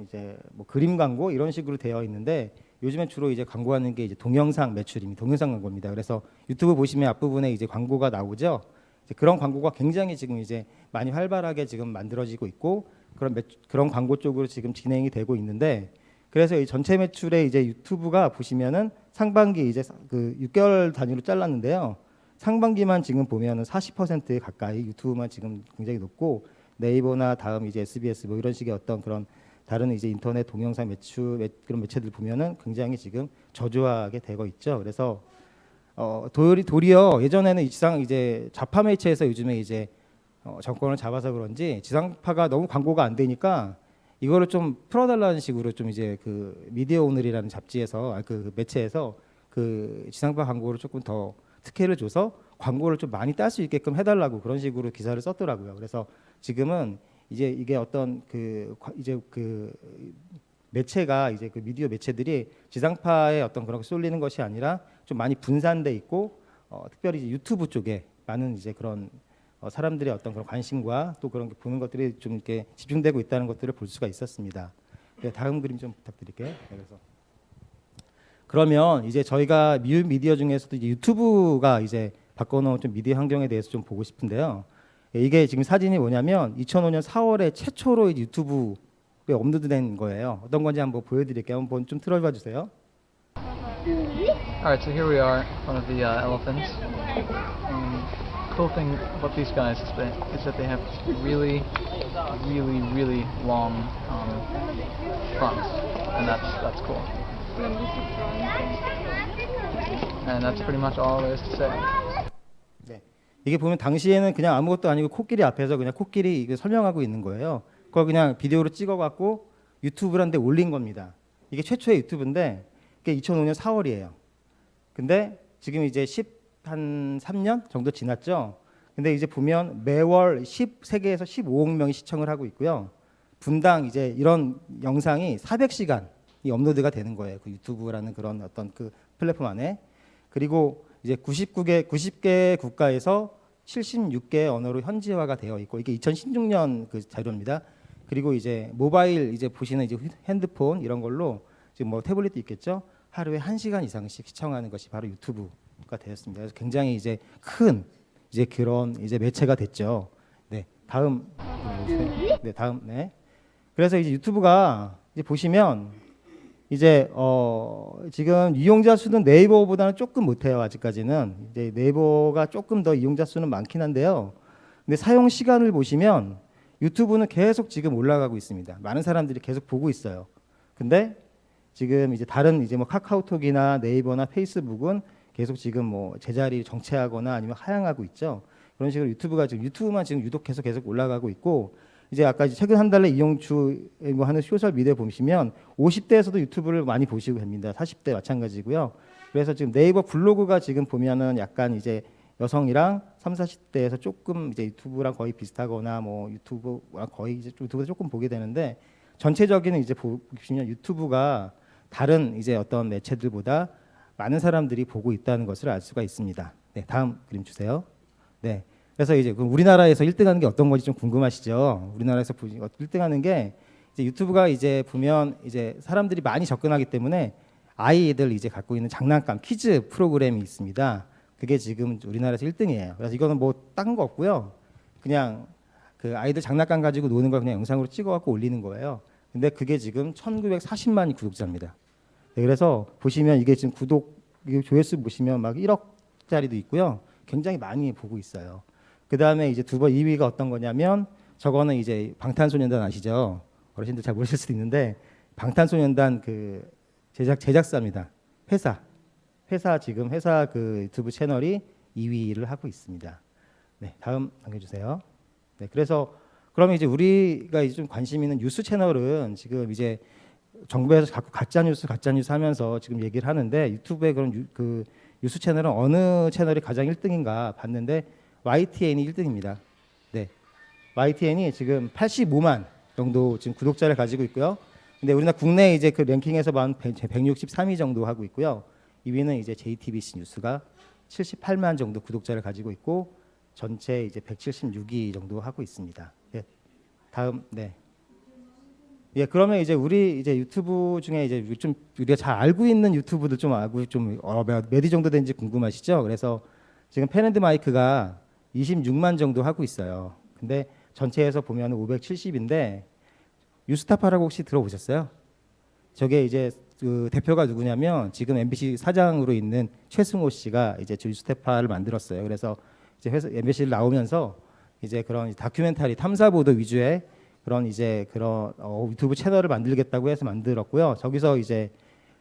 이제 뭐 그림 광고 이런 식으로 되어 있는데 요즘엔 주로 이제 광고하는 게 이제 동영상 매출입니다. 동영상 광고입니다. 그래서 유튜브 보시면 앞부분에 이제 광고가 나오죠. 이제 그런 광고가 굉장히 지금 이제 많이 활발하게 지금 만들어지고 있고 그런 광고 쪽으로 지금 진행이 되고 있는데 그래서 이 전체 매출에 이제 유튜브가 보시면은 상반기 이제 그 6개월 단위로 잘랐는데요. 상반기만 지금 보면은 40% 가까이 유튜브만 지금 굉장히 높고 네이버나 다음 이제 SBS 뭐 이런 식의 어떤 그런 다른 이제 인터넷 동영상 그런 매체들 보면은 굉장히 지금 저조하게 되고 있죠. 그래서 도리어 예전에는 이제 좌파 매체에서 요즘에 이제 정권을 잡아서 그런지 지상파가 너무 광고가 안 되니까 이거를 좀 풀어달라는 식으로 좀 이제 그 미디어 오늘이라는 잡지에서 그 매체에서 그 지상파 광고를 조금 더 특혜를 줘서 광고를 좀 많이 딸 수 있게끔 해달라고 그런 식으로 기사를 썼더라고요. 그래서 지금은 이제 이게 어떤 이제 그 매체가 이제 그 미디어 매체들이 지상파에 어떤 그런 거 쏠리는 것이 아니라 좀 많이 분산돼 있고 특별히 이제 유튜브 쪽에 많은 이제 그런 사람들의 어떤 그런 관심과 또 그런 게 보는 것들이 좀 이렇게 집중되고 있다는 것들을 볼 수가 있었습니다. 네, 다음 그림 좀 부탁드릴게요. 네, 그래서 그러면 이제 저희가 미디어 중에서도 이제 유튜브가 이제 바꿔놓은 좀 미디어 환경에 대해서 좀 보고 싶은데요. 이게 지금 사진이 뭐냐면 2005년 4월에 최초로 이제 유튜브에 업로드된 거예요. 어떤 건지 한번 보여드릴게요. 한번 좀 틀어봐 주세요. Alright, so here we are, one of the elephants. Cool thing about these guys is that they have really long fronts, and that's cool. And that's pretty much all there is to say. 네, 이게 보면 당시에는 그냥 아무것도 아니고 코끼리 앞에서 그냥 코끼리 이거 설명하고 있는 거예요. 그걸 그냥 비디오로 찍어갖고 유튜브란데 올린 겁니다. 이게 최초의 유튜브인데 이게 2005년 4월이에요. 근데 지금 이제 3년 정도 지났죠. 근데 이제 보면 매월 세계에서 15억 명이 시청을 하고 있고요. 분당 이제 이런 영상이 400시간이 업로드가 되는 거예요. 그 유튜브라는 그런 어떤 그 플랫폼 안에. 그리고 이제 90개 국가에서 76개 언어로 현지화가 되어 있고 이게 2016년 그 자료입니다. 그리고 이제 모바일 이제 보시는 이제 핸드폰 이런 걸로 지금 뭐 태블릿도 있겠죠. 하루에 1시간 이상씩 시청하는 것이 바로 유튜브가 되었습니다. 그래서 굉장히 이제 큰 이제 그런 이제 매체가 됐죠. 네, 다음 네, 다음 네. 그래서 이제 유튜브가 이제 보시면 이제 지금 이용자 수는 네이버보다는 조금 못해요. 아직까지는 이제 네이버가 조금 더 이용자 수는 많긴 한데요. 근데 사용 시간을 보시면 유튜브는 계속 지금 올라가고 있습니다. 많은 사람들이 계속 보고 있어요. 근데 지금 이제 다른 이제 뭐 카카오톡이나 네이버나 페이스북은 계속 지금 뭐 제자리 정체하거나 아니면 하향하고 있죠. 그런 식으로 유튜브만 지금 유독 계속 올라가고 있고, 이제 아까 이제 최근 한 달에 이용주 뭐 하는 소셜 미디어 보시면 50대에서도 유튜브를 많이 보시고 합니다. 40대 마찬가지고요. 그래서 지금 네이버 블로그가 지금 보면은 약간 이제 여성이랑 30, 40대에서 조금 이제 유튜브랑 거의 비슷하거나 뭐 유튜브랑 거의 이제 유튜브에서 조금 보게 되는데, 전체적인 이제 보시면 유튜브가 다른 이제 어떤 매체들보다 많은 사람들이 보고 있다는 것을 알 수가 있습니다. 네, 다음 그림 주세요. 네. 그래서 이제 우리나라에서 1등하는 게 어떤 건지 좀 궁금하시죠? 우리나라에서 1등하는 게 이제 유튜브가 이제 보면 이제 사람들이 많이 접근하기 때문에 아이들 이제 갖고 있는 장난감 키즈 프로그램이 있습니다. 그게 지금 우리나라에서 1등이에요. 그래서 이거는 뭐 딴 거 없고요. 그냥 그 아이들 장난감 가지고 노는 걸 그냥 영상으로 찍어갖고 올리는 거예요. 근데 그게 지금 1940만이 구독자입니다. 네, 그래서 보시면 이게 지금 조회수 보시면 막 1억짜리도 있고요. 굉장히 많이 보고 있어요. 그 다음에 이제 2위가 어떤 거냐면, 저거는 이제 방탄소년단 아시죠? 어르신들 잘 모르실 수도 있는데, 방탄소년단 그 제작사입니다. 회사 그 유튜브 채널이 2위를 하고 있습니다. 네, 다음 넘겨주세요. 네, 그래서 그러면 이제 우리가 이제 좀 관심 있는 뉴스 채널은 지금 이제 정부에서 자꾸 가짜 뉴스 하면서 지금 얘기를 하는데, 유튜브에 그런 그 뉴스 채널은 어느 채널이 가장 1등인가 봤는데 YTN이 1등입니다. 네, YTN이 지금 85만 정도 지금 구독자를 가지고 있고요. 근데 우리나라 국내 이제 그 랭킹에서 한 163위 정도 하고 있고요. 2위는 이제 JTBC 뉴스가 78만 정도 구독자를 가지고 있고, 전체 이제 176위 정도 하고 있습니다. 예, 다음. 네. 예, 그러면 이제 우리 이제 유튜브 중에 이제 좀 우리가 잘 알고 있는 유튜브들 좀 알고 좀 몇 위 정도 되는지 궁금하시죠? 그래서 지금 펜앤드 마이크가 26만 정도 하고 있어요. 근데 전체에서 보면 570인데, 뉴스타파라고 혹시 들어보셨어요? 저게 이제 그 대표가 누구냐면 지금 MBC 사장으로 있는 최승호 씨가 이제 뉴스타파를 만들었어요. 그래서 이제 MBC를 나오면서 이제 그런 다큐멘터리 탐사 보도 위주의 그런 이제 그런 유튜브 채널을 만들겠다고 해서 만들었고요. 저기서 이제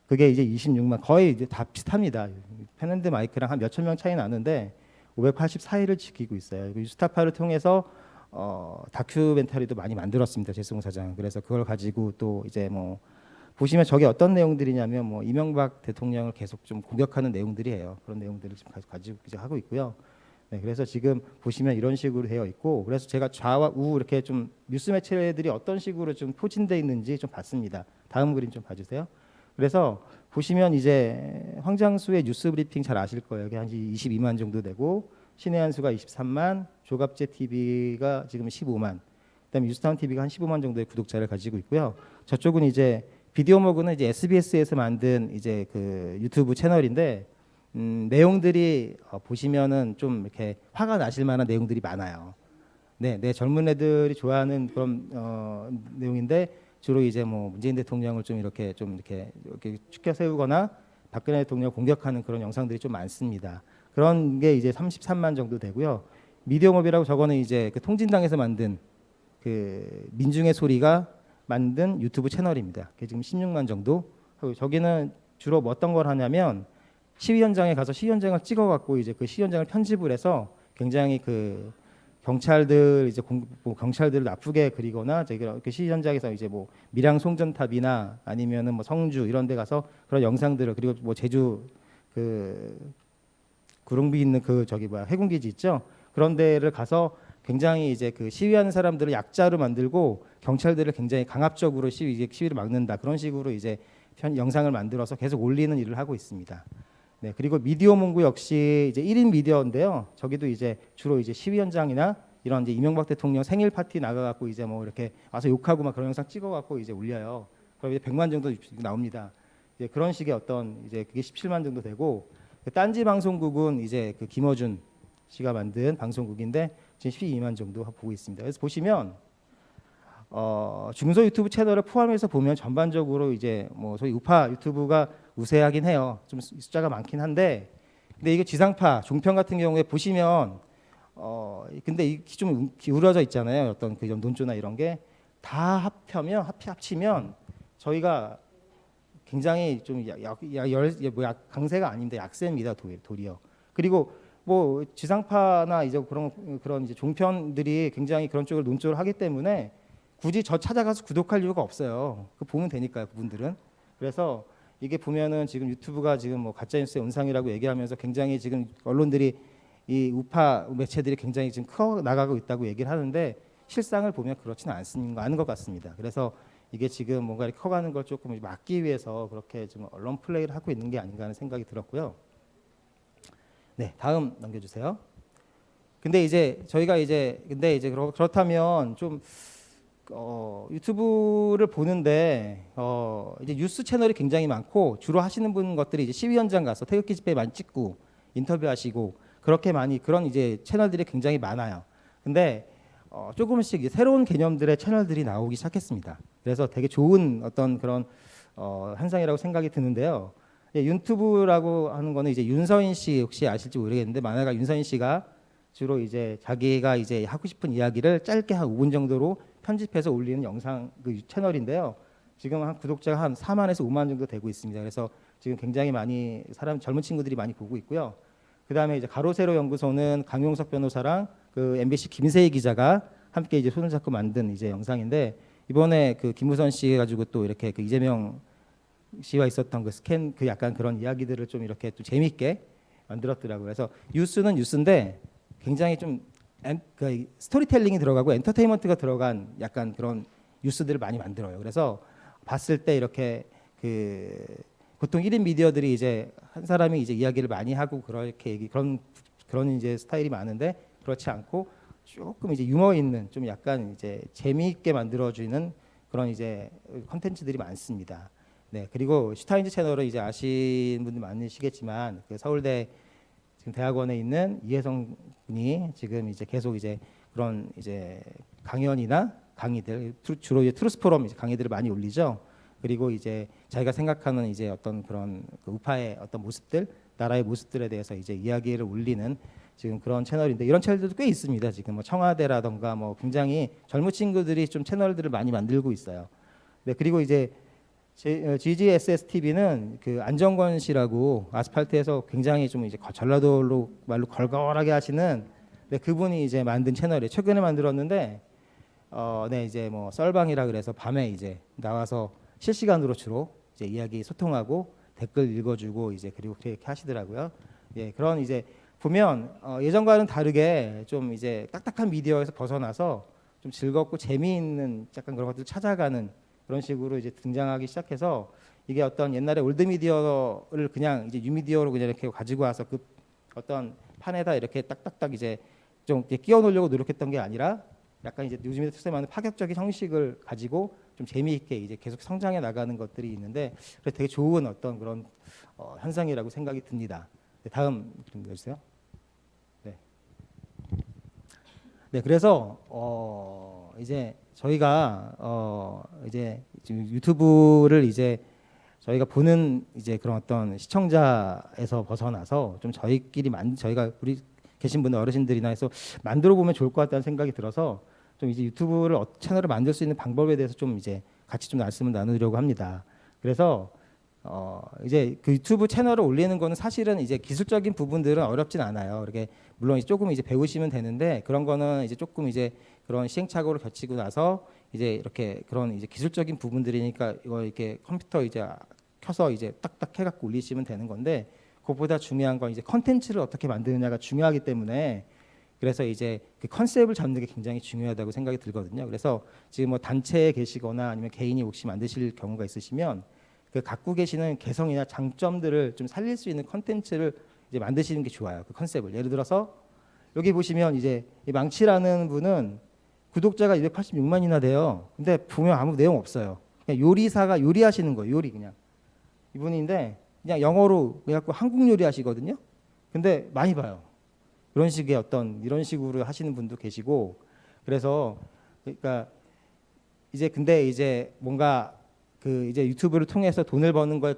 그게 이제 26만, 거의 이제 다 비슷합니다. 펜앤드 마이크랑 한 몇천 명 차이 나는데 584위를 지키고 있어요. 뉴스타파를 통해서 다큐멘터리도 많이 만들었습니다. 제승호 사장. 그래서 그걸 가지고 또 이제 뭐 보시면 저게 어떤 내용들이냐면 뭐 이명박 대통령을 계속 좀 공격하는 내용들이에요. 그런 내용들을 지금 가지고 이제 하고 있고요. 네, 그래서 지금 보시면 이런 식으로 되어 있고, 그래서 제가 좌와 우 이렇게 좀 뉴스 매체들이 어떤 식으로 좀 포진되어 있는지 좀 봤습니다. 다음 그림 좀 봐주세요. 그래서 보시면 이제 황장수의 뉴스 브리핑 잘 아실 거예요. 여기 한 22만 정도 되고, 신의 한 수가 23만, 조갑제 TV가 지금 15만, 그다음에 뉴스타운 TV가 한 15만 정도의 구독자를 가지고 있고요. 저쪽은 이제 비디오 모그는 이제 SBS에서 만든 이제 그 유튜브 채널인데, 내용들이 보시면은 좀 이렇게 화가 나실 만한 내용들이 많아요. 네, 젊은 애들이 좋아하는 그런 내용인데, 주로 이제 뭐 문재인 대통령을 좀 이렇게 추켜 세우거나 박근혜 대통령 공격하는 그런 영상들이 좀 많습니다. 그런 게 이제 33만 정도 되고요. 미디어몹이라고 저거는 이제 그 통진당에서 만든 그 민중의 소리가 만든 유튜브 채널입니다. 그게 지금 16만 정도 하고, 저기는 주로 뭐 어떤 걸 하냐면 시위 현장에 가서 시위 현장을 찍어갖고 이제 그 시위 현장을 편집을 해서 굉장히 그 경찰들 이제 경찰들을 나쁘게 그리거나 그 시위 현장에서 이제 뭐 밀양 송전탑이나 아니면은 뭐 성주 이런 데 가서 그런 영상들을, 그리고 뭐 제주 그 구릉비 있는 그 해군기지 있죠? 그런 데를 가서 굉장히 이제 그 시위하는 사람들을 약자로 만들고 경찰들을 굉장히 강압적으로 시위를 막는다, 그런 식으로 이제 영상을 만들어서 계속 올리는 일을 하고 있습니다. 네, 그리고 미디어몽구 역시 이제 1인 미디어인데요. 저기도 이제 주로 이제 시위 현장이나 이런 이제 이명박 대통령 생일 파티 나가갖고 이제 뭐 이렇게 와서 욕하고 막 그런 영상 찍어갖고 이제 올려요. 그럼 이제 100만 정도 나옵니다. 이제 그런 식의 어떤 이제 그게 17만 정도 되고, 그 딴지 방송국은 이제 그 김어준 씨가 만든 방송국인데 지금 12만 정도 보고 있습니다. 그래서 보시면 중소 유튜브 채널을 포함해서 보면 전반적으로 이제 뭐 소위 우파 유튜브가 우세하긴 해요. 좀 숫자가 많긴 한데, 근데 이게 지상파 종편 같은 경우에 보시면 근데 이 좀 기울어져 있잖아요. 어떤 그 논조나 이런 게 다 합치면 저희가 굉장히 좀 강세가 아닌데 약세입니다. 도리어. 그리고 뭐 지상파나 이제 그런 이제 종편들이 굉장히 그런 쪽을 논조를 하기 때문에 굳이 저 찾아가서 구독할 이유가 없어요. 그 보면 되니까요, 그분들은. 그래서 이게 보면은 지금 유튜브가 지금 뭐 가짜뉴스의 온상이라고 얘기하면서 굉장히 지금 언론들이 이 우파 매체들이 굉장히 지금 커 나가고 있다고 얘기를 하는데 실상을 보면 그렇지는 않은 것 같습니다. 그래서 이게 지금 뭔가 이렇게 커가는 걸 조금 막기 위해서 그렇게 좀 언론 플레이를 하고 있는 게 아닌가 하는 생각이 들었고요. 네, 다음 넘겨주세요. 근데 이제 저희가 이제 그렇다면 좀 유튜브를 보는데 이제 뉴스 채널이 굉장히 많고 주로 하시는 분 것들이 이제 시위 현장 가서 태극기 집회 많이 찍고 인터뷰하시고 그렇게 많이 그런 이제 채널들이 굉장히 많아요. 근데 조금씩 이제 새로운 개념들의 채널들이 나오기 시작했습니다. 그래서 되게 좋은 어떤 그런 현상이라고 생각이 드는데요. 유튜브라고 하는 거는 이제 윤서인 씨 혹시 아실지 모르겠는데 만화가 윤서인 씨가 주로 이제 자기가 이제 하고 싶은 이야기를 짧게 한 5분 정도로 편집해서 올리는 영상 그 채널인데요. 지금 한 구독자가 한 4만에서 5만 정도 되고 있습니다. 그래서 지금 굉장히 많이 젊은 친구들이 많이 보고 있고요. 그다음에 이제 가로세로 연구소는 강용석 변호사랑 그 MBC 김세희 기자가 함께 이제 손을 잡고 만든 이제 영상인데 이번에 그 김우선 씨 가지고 또 이렇게 그 이재명 씨와 있었던 그 스캔 그 약간 그런 이야기들을 좀 이렇게 또 재미있게 만들었더라고요. 그래서 뉴스는 뉴스인데 굉장히 좀 그 스토리텔링이 들어가고 엔터테인먼트가 들어간 약간 그런 뉴스들을 많이 만들어요. 그래서 봤을 때 이렇게 그 보통 1인 미디어들이 이제 한 사람이 이제 이야기를 많이 하고 그렇게 그런 이제 스타일이 많은데 그렇지 않고 조금 이제 유머 있는 좀 약간 이제 재미있게 만들어주는 그런 이제 컨텐츠들이 많습니다. 네, 그리고 슈타인즈 채널을 이제 아시는 분들 많으시겠지만 그 서울대 지금 대학원에 있는 이혜성 분이 지금 이제 계속 이제 그런 이제 강연이나 강의들 주로 이제 트루스 포럼 이제 강의들을 많이 올리죠. 그리고 이제 자기가 생각하는 이제 어떤 그런 그 우파의 어떤 모습들, 나라의 모습들에 대해서 이제 이야기를 올리는 지금 그런 채널인데 이런 채널들도 꽤 있습니다. 지금 뭐 청와대라던가 뭐 굉장히 젊은 친구들이 좀 채널들을 많이 만들고 있어요. 네, 그리고 이제 GGSS TV는 그 안정권 씨라고 아스팔트에서 굉장히 좀 이제 전라도로 말로 걸걸하게 하시는 네, 그분이 이제 만든 채널이에요. 최근에 만들었는데 네, 이제 뭐 썰방이라 그래서 밤에 이제 나와서 실시간으로 주로 이제 이야기 소통하고 댓글 읽어주고 이제 그리고 그렇게 하시더라고요. 예, 그런 이제 보면 예전과는 다르게 좀 이제 딱딱한 미디어에서 벗어나서 좀 즐겁고 재미있는 약간 그런 것들을 찾아가는 그런 식으로 이제 등장하기 시작해서 이게 어떤 옛날에 올드 미디어를 그냥 이제 뉴미디어로 그냥 이렇게 가지고 와서 그 어떤 판에다 이렇게 딱딱딱 이제 좀 이렇게 끼워 놓으려고 노력했던 게 아니라 약간 이제 요즘에 특성에 맞는 파격적인 형식을 가지고 좀 재미있게 이제 계속 성장해 나가는 것들이 있는데 그래서 되게 좋은 어떤 그런 현상이라고 생각이 듭니다. 네, 다음 좀 보여주세요. 네. 네, 그래서 이제 저희가 이제 지금 유튜브를 이제 저희가 보는 이제 그런 어떤 시청자에서 벗어나서 좀 저희가 우리 계신 분들 어르신들이나 해서 만들어 보면 좋을 것 같다는 생각이 들어서 좀 이제 유튜브를 채널을 만들 수 있는 방법에 대해서 좀 이제 같이 좀 말씀을 나누려고 합니다. 그래서 이제 그 유튜브 채널을 올리는 거는 사실은 이제 기술적인 부분들은 어렵진 않아요. 이렇게 물론 조금 이제 배우시면 되는데 그런 거는 이제 조금 이제 그런 시행착오를 거치고 나서 이제 이렇게 그런 이제 기술적인 부분들이니까 이거 이렇게 컴퓨터 이제 켜서 이제 딱딱 해갖고 올리시면 되는 건데 그것보다 중요한 건 이제 컨텐츠를 어떻게 만드느냐가 중요하기 때문에 그래서 이제 그 컨셉을 잡는 게 굉장히 중요하다고 생각이 들거든요. 그래서 지금 뭐 단체에 계시거나 아니면 개인이 혹시 만드실 경우가 있으시면 그 갖고 계시는 개성이나 장점들을 좀 살릴 수 있는 컨텐츠를 이제 만드시는 게 좋아요. 그 컨셉을 예를 들어서 여기 보시면 이제 이 망치라는 분은 구독자가 286만이나 돼요. 근데 보면 아무 내용 없어요. 그냥 요리사가 요리하시는 거예요. 요리 그냥 이분인데 그냥 영어로 해갖고 한국 요리 하시거든요. 근데 많이 봐요. 이런 식의 이런 식으로 하시는 분도 계시고 그래서 그러니까 이제 근데 이제 뭔가 그 이제 유튜브를 통해서 돈을 버는 거에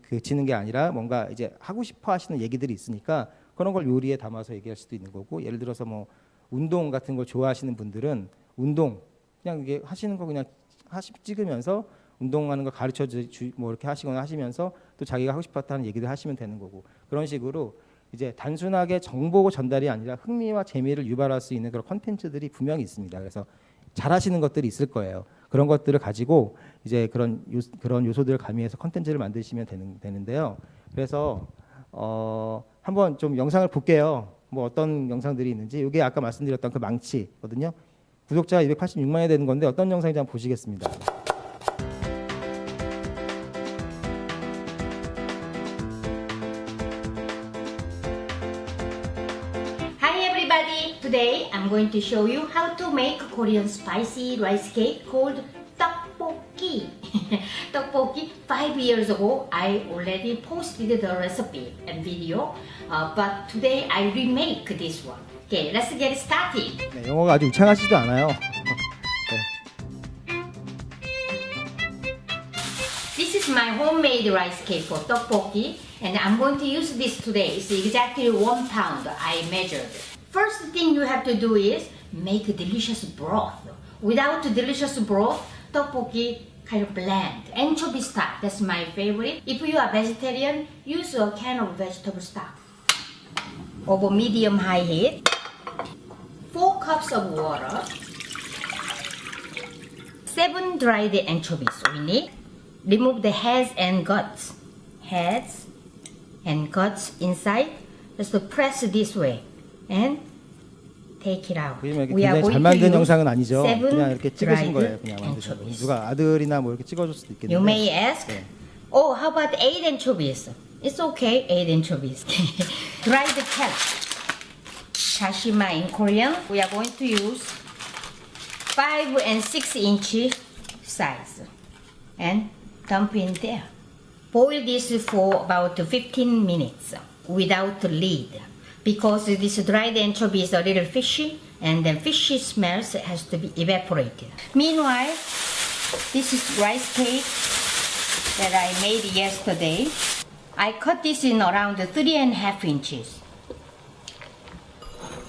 그치는 게 아니라 뭔가 이제 하고 싶어 하시는 얘기들이 있으니까 그런 걸 요리에 담아서 얘기할 수도 있는 거고 예를 들어서 뭐 운동 같은 걸 좋아하시는 분들은 운동 그냥 이게 하시는 거 그냥 찍으면서 운동하는 거 가르쳐 뭐 이렇게 하시거나 하시면서 또 자기가 하고 싶었다는 얘기를 하시면 되는 거고 그런 식으로 이제 단순하게 정보 전달이 아니라 흥미와 재미를 유발할 수 있는 그런 콘텐츠들이 분명히 있습니다. 그래서 잘하시는 것들이 있을 거예요. 그런 것들을 가지고 이제 그런 요소들을 가미해서 콘텐츠를 만드시면 되는데요. 그래서 한번 좀 영상을 볼게요. 뭐 어떤 영상들이 있는지. 이게 아까 말씀드렸던 그 망치거든요. 구독자가 286만이 되는 건데 어떤 영상인지 한번 보시겠습니다. Hi everybody! Today I'm going to show you how to make Korean spicy rice cake called tteokbokki. Tteokbokki, 5 years ago I already posted the recipe and video, but today I remake this one. Okay, let's get started. 네, 영어가 아주 우창하지도 않아요. This is my homemade rice cake for tteokbokki, and I'm going to use this today. It's exactly 1 pound I measured. First thing you have to do is make a delicious broth. Without delicious broth, tteokbokki kind of bland. Anchovy stock, that's my favorite. If you are vegetarian, use a can of vegetable stock. Over medium-high heat. 4 cups of water. 7 dried anchovies we need. Remove the heads and guts. Heads and guts inside. Just press this way and take it out. 보시면 We are 굉장히 잘 going 만든 to use 영상은 아니죠. 7 그냥 이렇게 찍으신 dried 거예요. 그냥 만드신 거. anchovies. 누가 아들이나 뭐 이렇게 찍어줄 수도 있겠는데. You may ask, 네. oh, how about 8 anchovies? It's okay, 8 anchovies. Dried kelp. Dashima in Korean. We are going to use 5 and 6 inch size. And dump in there. Boil this for about 15 minutes without lid because this dried anchovy is a little fishy and the fishy smells has to be evaporated. Meanwhile, this is rice cake that I made yesterday. I cut this in around 3.5 inches.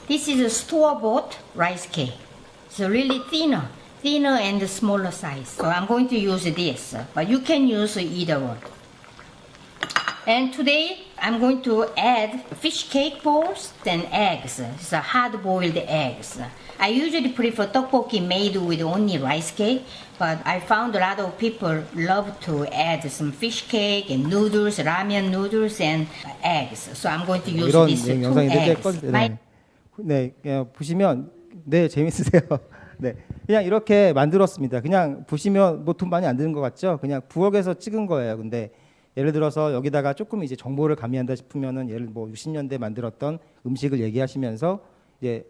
This is a store-bought rice cake. It's really thinner and smaller size. So I'm going to use this, but you can use either one. And today I'm going to add fish cake balls and eggs. It's a hard-boiled eggs. I usually prefer tteokbokki made with only rice cake, but I found a lot of people love to add some fish cake and noodles, ramen noodles and eggs. So I'm going to use 이런 these 2 영상인데 eggs. My 네, 그냥 보시면 네 재밌으세요. 네, 그냥 이렇게 만들었습니다. 그냥 보시면 뭐 돈 많이 안 드는 것 같죠? 그냥 부엌에서 찍은 거예요. 근데 예를 들어서 여기다가 조금 이제 정보를 가미한다 싶으면은 예를 뭐 60년대 만들었던 음식을 얘기하시면서 이제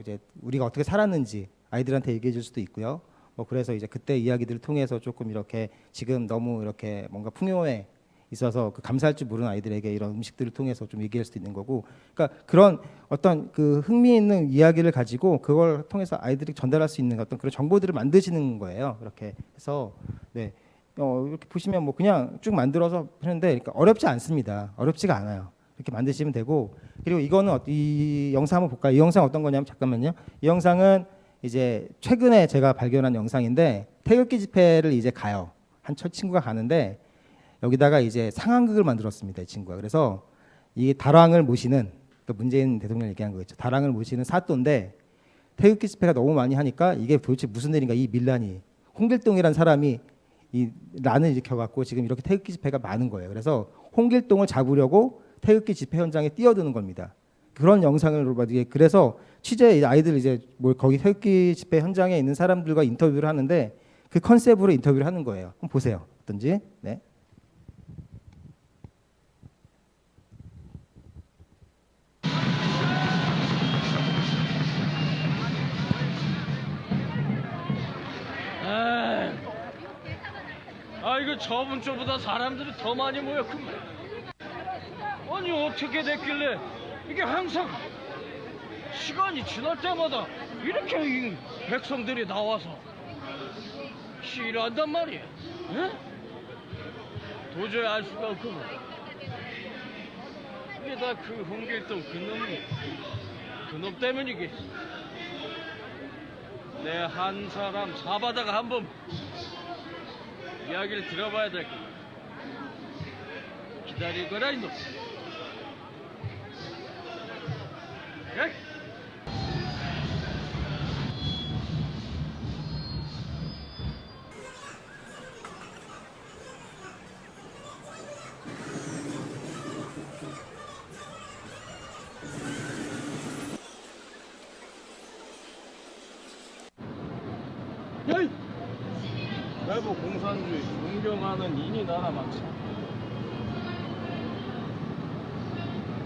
이제 우리가 어떻게 살았는지 아이들한테 얘기해 줄 수도 있고요. 뭐 그래서 이제 그때 이야기들을 통해서 조금 이렇게 지금 너무 이렇게 뭔가 풍요에 있어서 그 감사할 줄 모르는 아이들에게 이런 음식들을 통해서 좀 얘기할 수도 있는 거고, 그러니까 그런 어떤 그 흥미 있는 이야기를 가지고 그걸 통해서 아이들이 전달할 수 있는 어떤 그런 정보들을 만드시는 거예요. 이렇게 해서 네, 이렇게 보시면 뭐 그냥 쭉 만들어서 하는데 그러니까 어렵지 않습니다. 어렵지가 않아요. 이렇게 만드시면 되고, 그리고 이거는 이 영상 한번 볼까요? 이 영상 어떤 거냐면 잠깐만요. 이 영상은 이제 최근에 제가 발견한 영상인데 태극기 집회를 이제 가요. 한 친구가 가는데. 여기다가 이제 상황극을 만들었습니다, 이 친구가. 그래서 이 다랑을 모시는, 그러니까 문재인 대통령 얘기한 거겠죠. 다랑을 모시는 사또인데 태극기 집회가 너무 많이 하니까 이게 도대체 무슨 일인가, 이 밀란이. 홍길동이라는 사람이 이 난을 일으켜갖고 지금 이렇게 태극기 집회가 많은 거예요. 그래서 홍길동을 잡으려고 태극기 집회 현장에 뛰어드는 겁니다. 그런 영상을 봐도, 그래서 취재 아이들 이제 뭐 거기 태극기 집회 현장에 있는 사람들과 인터뷰를 하는데 그 컨셉으로 인터뷰를 하는 거예요. 한번 보세요. 어떤지. 네. 이거 저번 주보다 사람들이 더 많이 모였구만. 아니 어떻게 됐길래 이게 항상 시간이 지날 때마다 이렇게 이 백성들이 나와서 싫어한단 말이야. 에? 도저히 알 수가 없구만. 그게 다 그 홍길동 그놈 때문이겠지. 내 한 사람 잡아다가 한번 이야기를 들어봐야 될 거야. 기다리거라 이놈. 예? 야이! 내부 공산주의 존경하는 인이 나라 많지.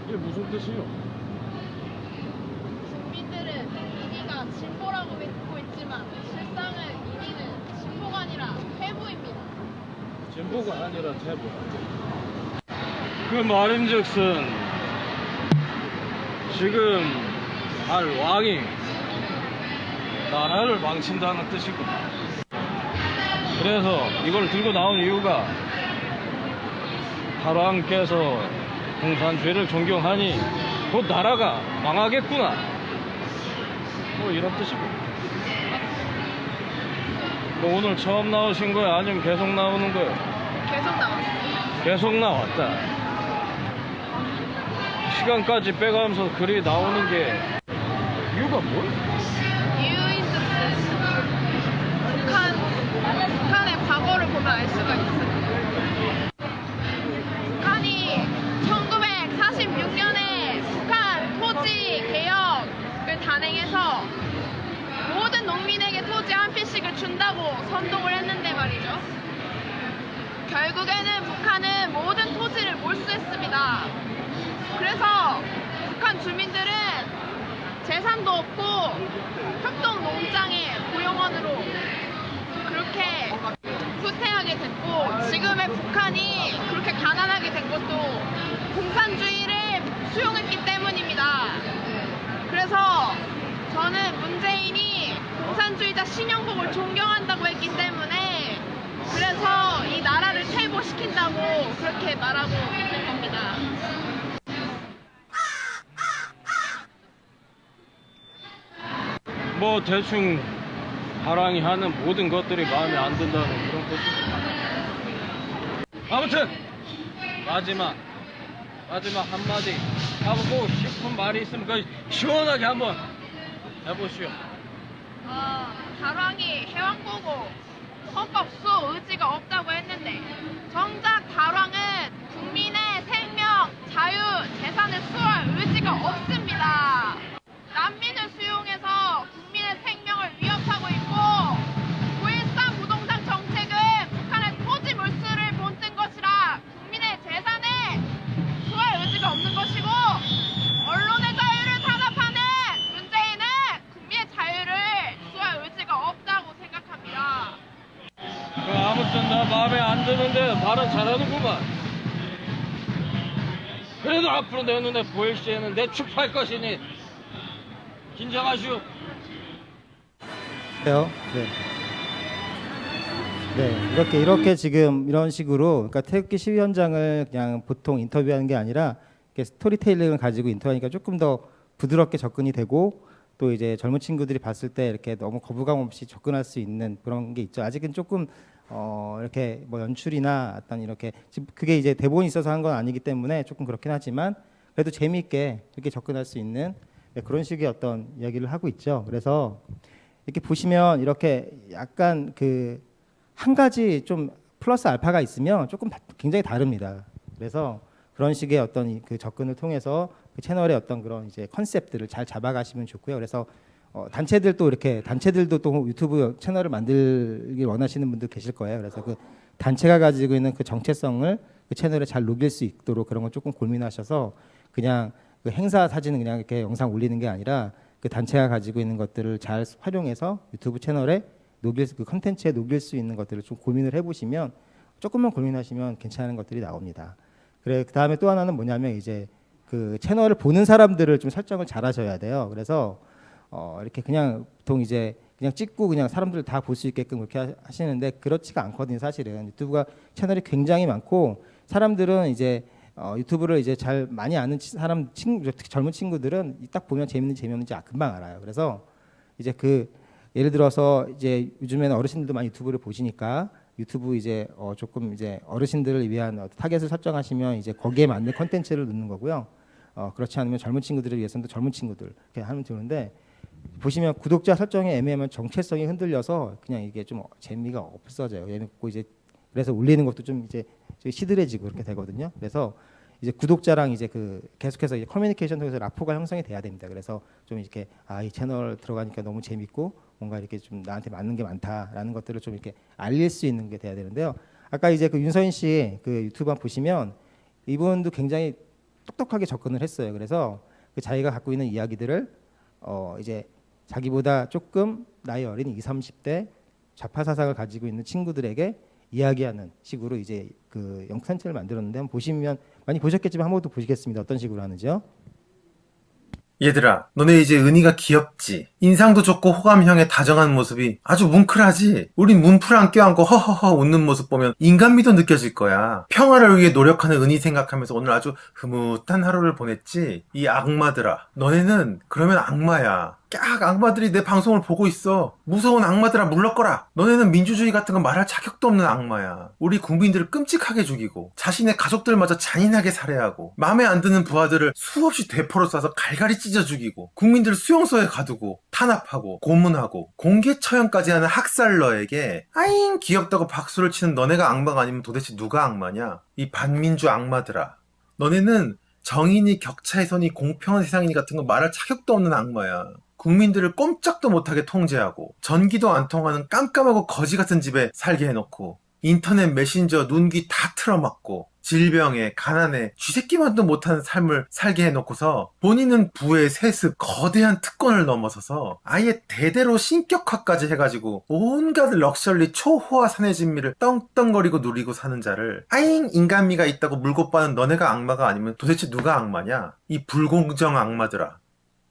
이게 무슨 뜻이요? 국민들은 이니가 진보라고 믿고 있지만 실상은 이니는 진보가 아니라 회부입니다. 진보가 아니라 퇴보. 그 말인즉슨 지금 할 왕이 나라를 망친다는 뜻이고. 그래서 이걸 들고 나온 이유가 탈왕께서 공산주의를 존경하니 곧 나라가 망하겠구나, 뭐 이런 뜻이고. 뭐 오늘 처음 나오신 거야? 아니면 계속 나오는 거야? 계속 나왔어요. 계속 나왔다. 시간까지 빼가면서 글이 나오는 게 이유가 뭐야? 이유인즉슨 북한의 과거를 보면 알 수가 있어요. 북한이 1946년에 북한 토지 개혁을 단행해서 모든 농민에게 토지 한 필씩을 준다고 선동을 했는데 말이죠. 결국에는 북한은 모든 토지를 몰수했습니다. 그래서 북한 주민들은 재산도 없고 협동 농장의 고용원으로 그렇게 후퇴하게 됐고, 지금의 북한이 그렇게 가난하게 된 것도 공산주의를 수용했기 때문입니다. 그래서 저는 문재인이 공산주의자 신영복을 존경한다고 했기 때문에, 그래서 이 나라를 퇴보시킨다고 그렇게 말하고 있는 겁니다. 뭐 대충 하랑이 하는 모든 것들이 마음에 안 든다는 그런 뜻입니다. 아무튼 마지막 한마디 하고 싶은 말이 있으면 그 시원하게 한번 해보시오. 달왕이 해왕보고 헌법 수호 의지가 없다고 했는데, 정작 달왕은 국민의 생명, 자유, 재산을 수호할 의지가 없습니다. 난민을 수용해서 국민의 생명을 위협하고 있고, 9.13 부동산 정책은 북한의 토지 몰수를 본뜬 것이라 국민의 재산에 수호할 의지가 없는 것이고, 언론의 자유를 탄압하는 문재인은 국민의 자유를 수호할 의지가 없다고 생각합니다. 아무튼 나 마음에 안 드는데 말은 잘하는구만. 그래도 앞으로 내 눈에 보일 시에는 내 축할 것이니 긴장하시오. 네. 네, 이렇게 지금 이런 식으로, 그러니까 태극기 시위 현장을 그냥 보통 인터뷰하는 게 아니라 이렇게 스토리텔링을 가지고 인터뷰하니까 조금 더 부드럽게 접근이 되고, 또 이제 젊은 친구들이 봤을 때 이렇게 너무 거부감 없이 접근할 수 있는 그런 게 있죠. 아직은 조금 이렇게 뭐 연출이나 어떤 이렇게 그게 이제 대본이 있어서 한 건 아니기 때문에 조금 그렇긴 하지만 그래도 재미있게 이렇게 접근할 수 있는 그런 식의 어떤 이야기를 하고 있죠. 그래서 이렇게 보시면 이렇게 약간 그 한 가지 좀 플러스 알파가 있으면 조금 굉장히 다릅니다. 그래서 그런 식의 어떤 그 접근을 통해서 그 채널의 어떤 그런 이제 컨셉들을 잘 잡아가시면 좋고요. 그래서 단체들도 또 유튜브 채널을 만들길 원하시는 분들 계실 거예요. 그래서 그 단체가 가지고 있는 그 정체성을 그 채널에 잘 녹일 수 있도록 그런 걸 조금 고민하셔서, 그냥 그 행사 사진은 그냥 이렇게 영상 올리는 게 아니라 그 단체가 가지고 있는 것들을 잘 활용해서 유튜브 채널에 그 컨텐츠에 녹일 수 있는 것들을 좀 고민을 해보시면, 조금만 고민하시면 괜찮은 것들이 나옵니다. 그래, 그 다음에 또 하나는 뭐냐면 이제 그 채널을 보는 사람들을 좀 설정을 잘 하셔야 돼요. 그래서 이렇게 그냥 보통 이제 그냥 찍고 그냥 사람들 다 볼 수 있게끔 그렇게 하시는데 그렇지가 않거든요. 사실은 유튜브가 채널이 굉장히 많고, 사람들은 이제 유튜브를 이제 잘 많이 아는 특히 젊은 친구들은 딱 보면 재밌는지 금방 알아요. 그래서 이제 예를 들어서 이제 요즘에는 어르신들도 많이 유튜브를 보시니까 유튜브 이제 조금 이제 어르신들을 위한 타겟을 설정하시면 이제 거기에 맞는 컨텐츠를 넣는 거고요. 그렇지 않으면 젊은 친구들을 위해서는 또 젊은 친구들 이렇게 하면 되는데, 보시면 구독자 설정이 애매하면 정체성이 흔들려서 그냥 이게 좀 재미가 없어져요. 이제 그래서 올리는 것도 좀 이제 시들해지고 그렇게 되거든요. 그래서 이제 구독자랑 이제 계속해서 이제 커뮤니케이션 통해서 라포가 형성이 돼야 됩니다. 그래서 좀 이렇게 이 채널 들어가니까 너무 재밌고 뭔가 이렇게 좀 나한테 맞는 게 많다라는 것들을 좀 이렇게 알릴 수 있는 게 돼야 되는데요. 아까 이제 윤서인 씨 유튜브 한번 보시면 이분도 굉장히 똑똑하게 접근을 했어요. 그래서 자기가 갖고 있는 이야기들을 이제 자기보다 조금 나이 어린 20, 30대 좌파 사상을 가지고 있는 친구들에게 이야기하는 식으로 이제 컨텐츠를 만들었는데, 한번 보시면 많이 보셨겠지만 한 번 더 보시겠습니다. 어떤 식으로 하는지요? 얘들아, 너네 이제 은희가 귀엽지? 인상도 좋고 호감형의 다정한 모습이 아주 뭉클하지? 우린 문프랑 껴안고 허허허 웃는 모습 보면 인간미도 느껴질 거야. 평화를 위해 노력하는 은희 생각하면서 오늘 아주 흐뭇한 하루를 보냈지? 이 악마들아, 너네는 그러면 악마야. 깍, 악마들이 내 방송을 보고 있어. 무서운 악마들아, 물러거라. 너네는 민주주의 같은 거 말할 자격도 없는 악마야. 우리 국민들을 끔찍하게 죽이고 자신의 가족들마저 잔인하게 살해하고 마음에 안 드는 부하들을 수없이 대포로 쏴서 갈갈이 찢어 죽이고 국민들을 수용소에 가두고 탄압하고 고문하고 공개 처형까지 하는 학살러에게 아잉 귀엽다고 박수를 치는 너네가 악마가 아니면 도대체 누가 악마냐? 이 반민주 악마들아, 너네는 정의니 격차의 공평한 세상이니 같은 거 말할 자격도 없는 악마야. 국민들을 꼼짝도 못하게 통제하고 전기도 안 통하는 깜깜하고 거지 같은 집에 살게 해놓고 인터넷 메신저 눈귀 다 틀어막고 질병에 가난에 쥐새끼만도 못하는 삶을 살게 해놓고서 본인은 부의 세습 거대한 특권을 넘어서서 아예 대대로 신격화까지 해가지고 온갖 럭셔리 초호화 산의 진미를 떵떵거리고 누리고 사는 자를 아잉 인간미가 있다고 물고 빠는 너네가 악마가 아니면 도대체 누가 악마냐? 이 불공정 악마들아,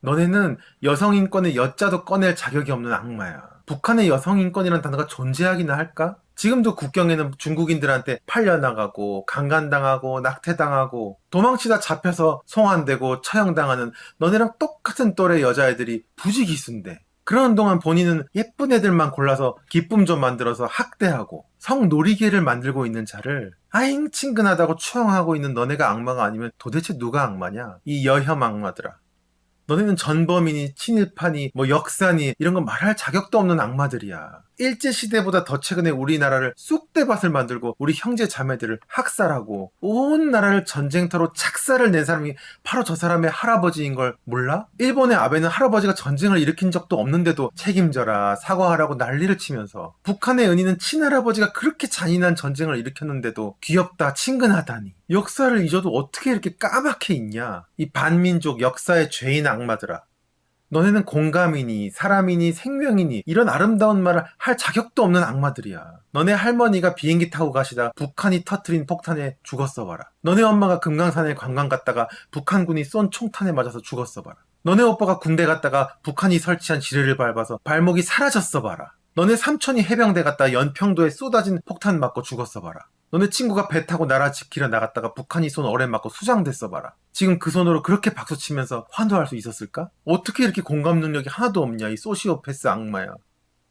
너네는 여성인권의 여자도 꺼낼 자격이 없는 악마야. 북한의 여성인권이라는 단어가 존재하기나 할까? 지금도 국경에는 중국인들한테 팔려나가고 강간당하고 낙태당하고 도망치다 잡혀서 송환되고 처형당하는 너네랑 똑같은 또래 여자애들이 부지기수인데, 그러는 동안 본인은 예쁜 애들만 골라서 기쁨 좀 만들어서 학대하고 성놀이개를 만들고 있는 자를 아잉 친근하다고 추앙하고 있는 너네가 악마가 아니면 도대체 누가 악마냐? 이 여혐 악마들아, 너네는 전범이니 친일파니 역사니 이런 거 말할 자격도 없는 악마들이야. 일제시대보다 더 최근에 우리나라를 쑥대밭을 만들고 우리 형제 자매들을 학살하고 온 나라를 전쟁터로 착살을 낸 사람이 바로 저 사람의 할아버지인 걸 몰라? 일본의 아베는 할아버지가 전쟁을 일으킨 적도 없는데도 책임져라 사과하라고 난리를 치면서, 북한의 은희는 친할아버지가 그렇게 잔인한 전쟁을 일으켰는데도 귀엽다 친근하다니. 역사를 잊어도 어떻게 이렇게 까맣게 잊냐? 이 반민족 역사의 죄인 악마들아, 너네는 공감이니 사람이니 생명이니 이런 아름다운 말을 할 자격도 없는 악마들이야. 너네 할머니가 비행기 타고 가시다 북한이 터트린 폭탄에 죽었어 봐라. 너네 엄마가 금강산에 관광 갔다가 북한군이 쏜 총탄에 맞아서 죽었어 봐라. 너네 오빠가 군대 갔다가 북한이 설치한 지뢰를 밟아서 발목이 사라졌어 봐라. 너네 삼촌이 해병대 갔다 연평도에 쏟아진 폭탄 맞고 죽었어 봐라. 너네 친구가 배 타고 나라 지키러 나갔다가 북한이 쏜 어뢰 맞고 수장됐어 봐라. 지금 그 손으로 그렇게 박수치면서 환호할 수 있었을까? 어떻게 이렇게 공감 능력이 하나도 없냐, 이 소시오패스 악마야.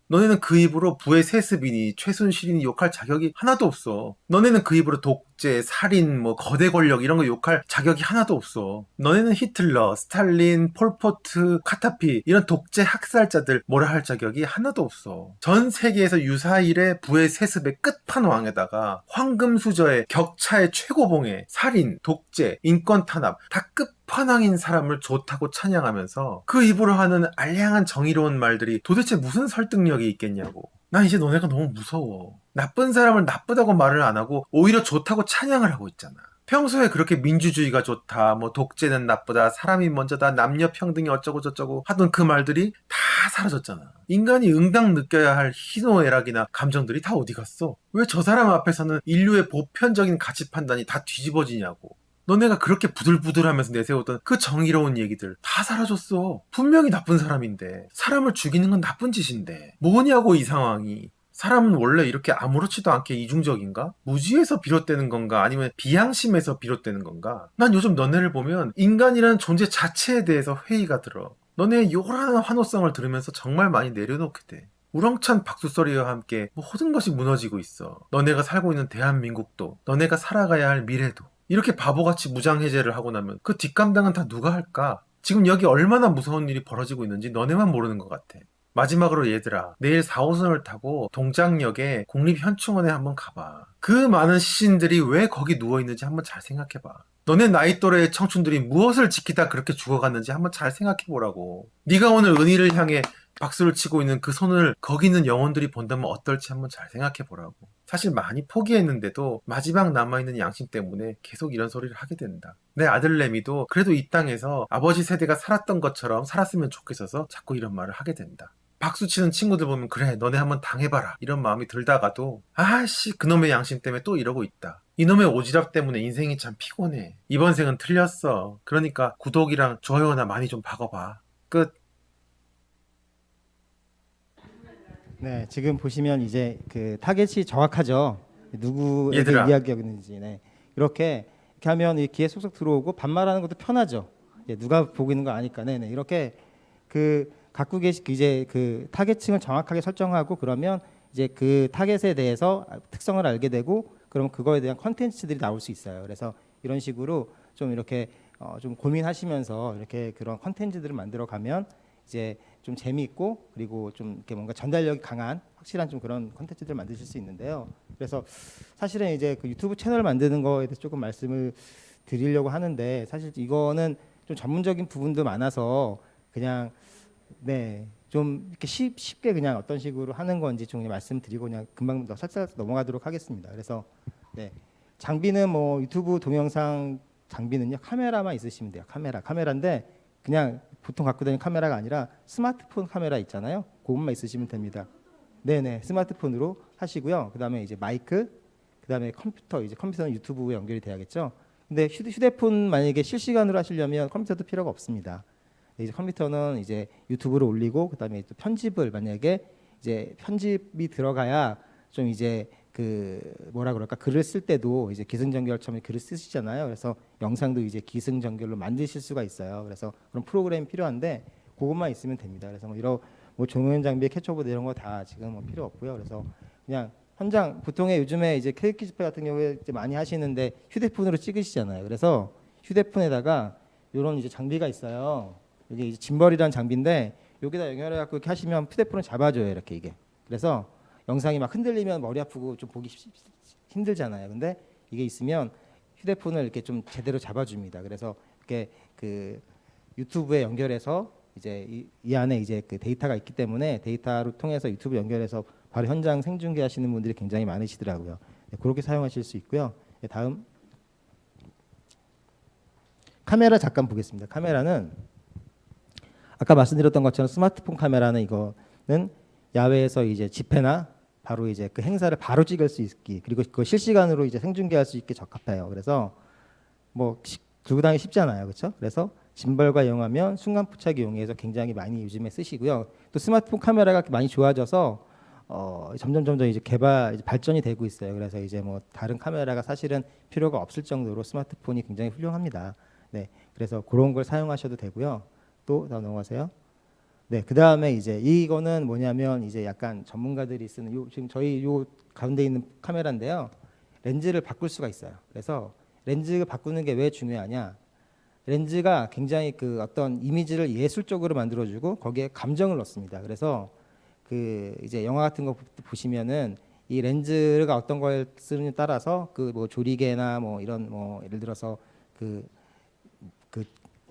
너네는 그 입으로 부의 세습이니 최순실이니 욕할 자격이 하나도 없어. 너네는 그 입으로 독재, 살인, 거대 권력 이런 거 욕할 자격이 하나도 없어. 너네는 히틀러, 스탈린, 폴포트, 카타피 이런 독재 학살자들 뭐라 할 자격이 하나도 없어. 전 세계에서 유사일의 부의 세습의 끝판왕에다가 황금수저의 격차의 최고봉에 살인, 독재, 인권 탄압 다 끝판왕인 사람을 좋다고 찬양하면서 그 입으로 하는 알량한 정의로운 말들이 도대체 무슨 설득력이 있겠냐고. 난 이제 너네가 너무 무서워. 나쁜 사람을 나쁘다고 말을 안 하고 오히려 좋다고 찬양을 하고 있잖아. 평소에 그렇게 민주주의가 좋다, 독재는 나쁘다, 사람이 먼저다, 남녀 평등이 어쩌고 저쩌고 하던 그 말들이 다 사라졌잖아. 인간이 응당 느껴야 할 희노애락이나 감정들이 다 어디 갔어? 왜 저 사람 앞에서는 인류의 보편적인 가치 판단이 다 뒤집어지냐고. 너네가 그렇게 부들부들하면서 내세우던 그 정의로운 얘기들 다 사라졌어. 분명히 나쁜 사람인데, 사람을 죽이는 건 나쁜 짓인데 뭐냐고 이 상황이. 사람은 원래 이렇게 아무렇지도 않게 이중적인가? 무지에서 비롯되는 건가? 아니면 비양심에서 비롯되는 건가? 난 요즘 너네를 보면 인간이라는 존재 자체에 대해서 회의가 들어. 너네의 요란한 환호성을 들으면서 정말 많이 내려놓게 돼. 우렁찬 박수소리와 함께 모든 것이 무너지고 있어. 너네가 살고 있는 대한민국도, 너네가 살아가야 할 미래도. 이렇게 바보같이 무장해제를 하고 나면 그 뒷감당은 다 누가 할까? 지금 여기 얼마나 무서운 일이 벌어지고 있는지 너네만 모르는 것 같아. 마지막으로 얘들아, 내일 4호선을 타고 동작역에 국립현충원에 한번 가봐. 그 많은 시신들이 왜 거기 누워있는지 한번 잘 생각해봐. 너네 나이 또래의 청춘들이 무엇을 지키다 그렇게 죽어갔는지 한번 잘 생각해보라고. 네가 오늘 은희를 향해 박수를 치고 있는 그 손을 거기 있는 영혼들이 본다면 어떨지 한번 잘 생각해보라고. 사실 많이 포기했는데도 마지막 남아있는 양심 때문에 계속 이런 소리를 하게 된다. 내 아들 레미도 그래도 이 땅에서 아버지 세대가 살았던 것처럼 살았으면 좋겠어서 자꾸 이런 말을 하게 된다. 박수치는 친구들 보면 그래 너네 한번 당해봐라 이런 마음이 들다가도 아씨 그놈의 양심 때문에 또 이러고 있다. 이놈의 오지랖 때문에 인생이 참 피곤해. 이번 생은 틀렸어. 그러니까 구독이랑 좋아요나 많이 좀 박아봐. 끝. 네, 지금 보시면 이제 그 타겟이 정확하죠. 누구에게 얘들아. 이야기하고 있는지. 네. 이렇게 하면 이 귀에 쏙쏙 들어오고 반말하는 것도 편하죠. 누가 보고 있는 거 아니까. 네네. 이렇게 그 갖고 계신 이제 그 타겟층을 정확하게 설정하고 그러면 이제 그 타겟에 대해서 특성을 알게 되고 그러면 그거에 대한 컨텐츠들이 나올 수 있어요. 그래서 이런 식으로 좀 이렇게 좀 고민하시면서 이렇게 그런 컨텐츠들을 만들어 가면 이제 좀 재미있고 그리고 좀 이렇게 뭔가 전달력이 강한 확실한 좀 그런 컨텐츠들을 만드실 수 있는데요. 그래서 사실은 이제 그 유튜브 채널 만드는 거에 대해서 조금 말씀을 드리려고 하는데 사실 이거는 좀 전문적인 부분도 많아서 그냥 네, 좀 이렇게 쉽게 그냥 어떤 식으로 하는 건지 좀 그냥 말씀드리고 그냥 금방 살짝 넘어가도록 하겠습니다. 그래서 네, 장비는 뭐 유튜브 동영상 장비는요 카메라만 있으시면 돼요. 카메라인데 그냥 보통 갖고 다니는 카메라가 아니라 스마트폰 카메라 있잖아요. 그것만 있으시면 됩니다. 네네, 스마트폰으로 하시고요. 그다음에 이제 마이크, 그다음에 컴퓨터. 이제 컴퓨터는 유튜브에 연결이 돼야겠죠. 근데 휴대폰 만약에 실시간으로 하시려면 컴퓨터도 필요가 없습니다. 이제 컴퓨터는 이제 유튜브로 올리고 그다음에 또 편집을 만약에 이제 편집이 들어가야 좀 이제 그 뭐라 그럴까 글을 쓸 때도 이제 기승전결처럼 글을 쓰시잖아요. 그래서 영상도 이제 기승전결로 만드실 수가 있어요. 그래서 그런 프로그램이 필요한데 그것만 있으면 됩니다. 그래서 뭐 이런 뭐 종현 장비, 캐쳐보드 이런 거 다 지금 뭐 필요 없고요. 그래서 그냥 현장 보통의 요즘에 이제 케이크 집회 같은 경우에 이제 많이 하시는데 휴대폰으로 찍으시잖아요. 그래서 휴대폰에다가 이런 이제 장비가 있어요. 이게 이제 짐벌이라는 장비인데 여기다 연결해 갖고 이렇게 하시면 휴대폰을 잡아줘요. 이렇게 이게. 그래서 영상이 막 흔들리면 머리 아프고 좀 보기 힘들잖아요. 근데 이게 있으면 휴대폰을 이렇게 좀 제대로 잡아줍니다. 그래서 이렇게 그 유튜브에 연결해서 이제 이 안에 이제 그 데이터가 있기 때문에 데이터로 통해서 유튜브 연결해서 바로 현장 생중계 하시는 분들이 굉장히 많으시더라고요. 네, 그렇게 사용하실 수 있고요. 네, 다음 카메라 잠깐 보겠습니다. 카메라는 아까 말씀드렸던 것처럼 스마트폰 카메라는 이거는 야외에서 이제 집회나 바로 이제 그 행사를 바로 찍을 수 있기 그리고 그거 실시간으로 이제 생중계할 수 있게 적합해요. 그래서 뭐 들고 다니기 쉽잖아요, 그렇죠? 그래서 짐벌과 이용하면 순간 포착 이용해서 굉장히 많이 요즘에 쓰시고요. 또 스마트폰 카메라가 많이 좋아져서 점점 이제 이제 발전이 되고 있어요. 그래서 이제 뭐 다른 카메라가 사실은 필요가 없을 정도로 스마트폰이 굉장히 훌륭합니다. 네, 그래서 그런 걸 사용하셔도 되고요. 또 넘어가세요. 네, 그 다음에 이제 이거는 뭐냐면 이제 약간 전문가들이 쓰는 지금 저희 요 가운데 있는 카메라인데요. 렌즈를 바꿀 수가 있어요. 그래서 렌즈 바꾸는 게 왜 중요하냐? 렌즈가 굉장히 그 어떤 이미지를 예술적으로 만들어주고 거기에 감정을 넣습니다. 그래서 그 이제 영화 같은 거 보시면은 이 렌즈가 어떤 걸 쓰느냐에 따라서 그 뭐 조리개나 뭐 이런 뭐 예를 들어서 그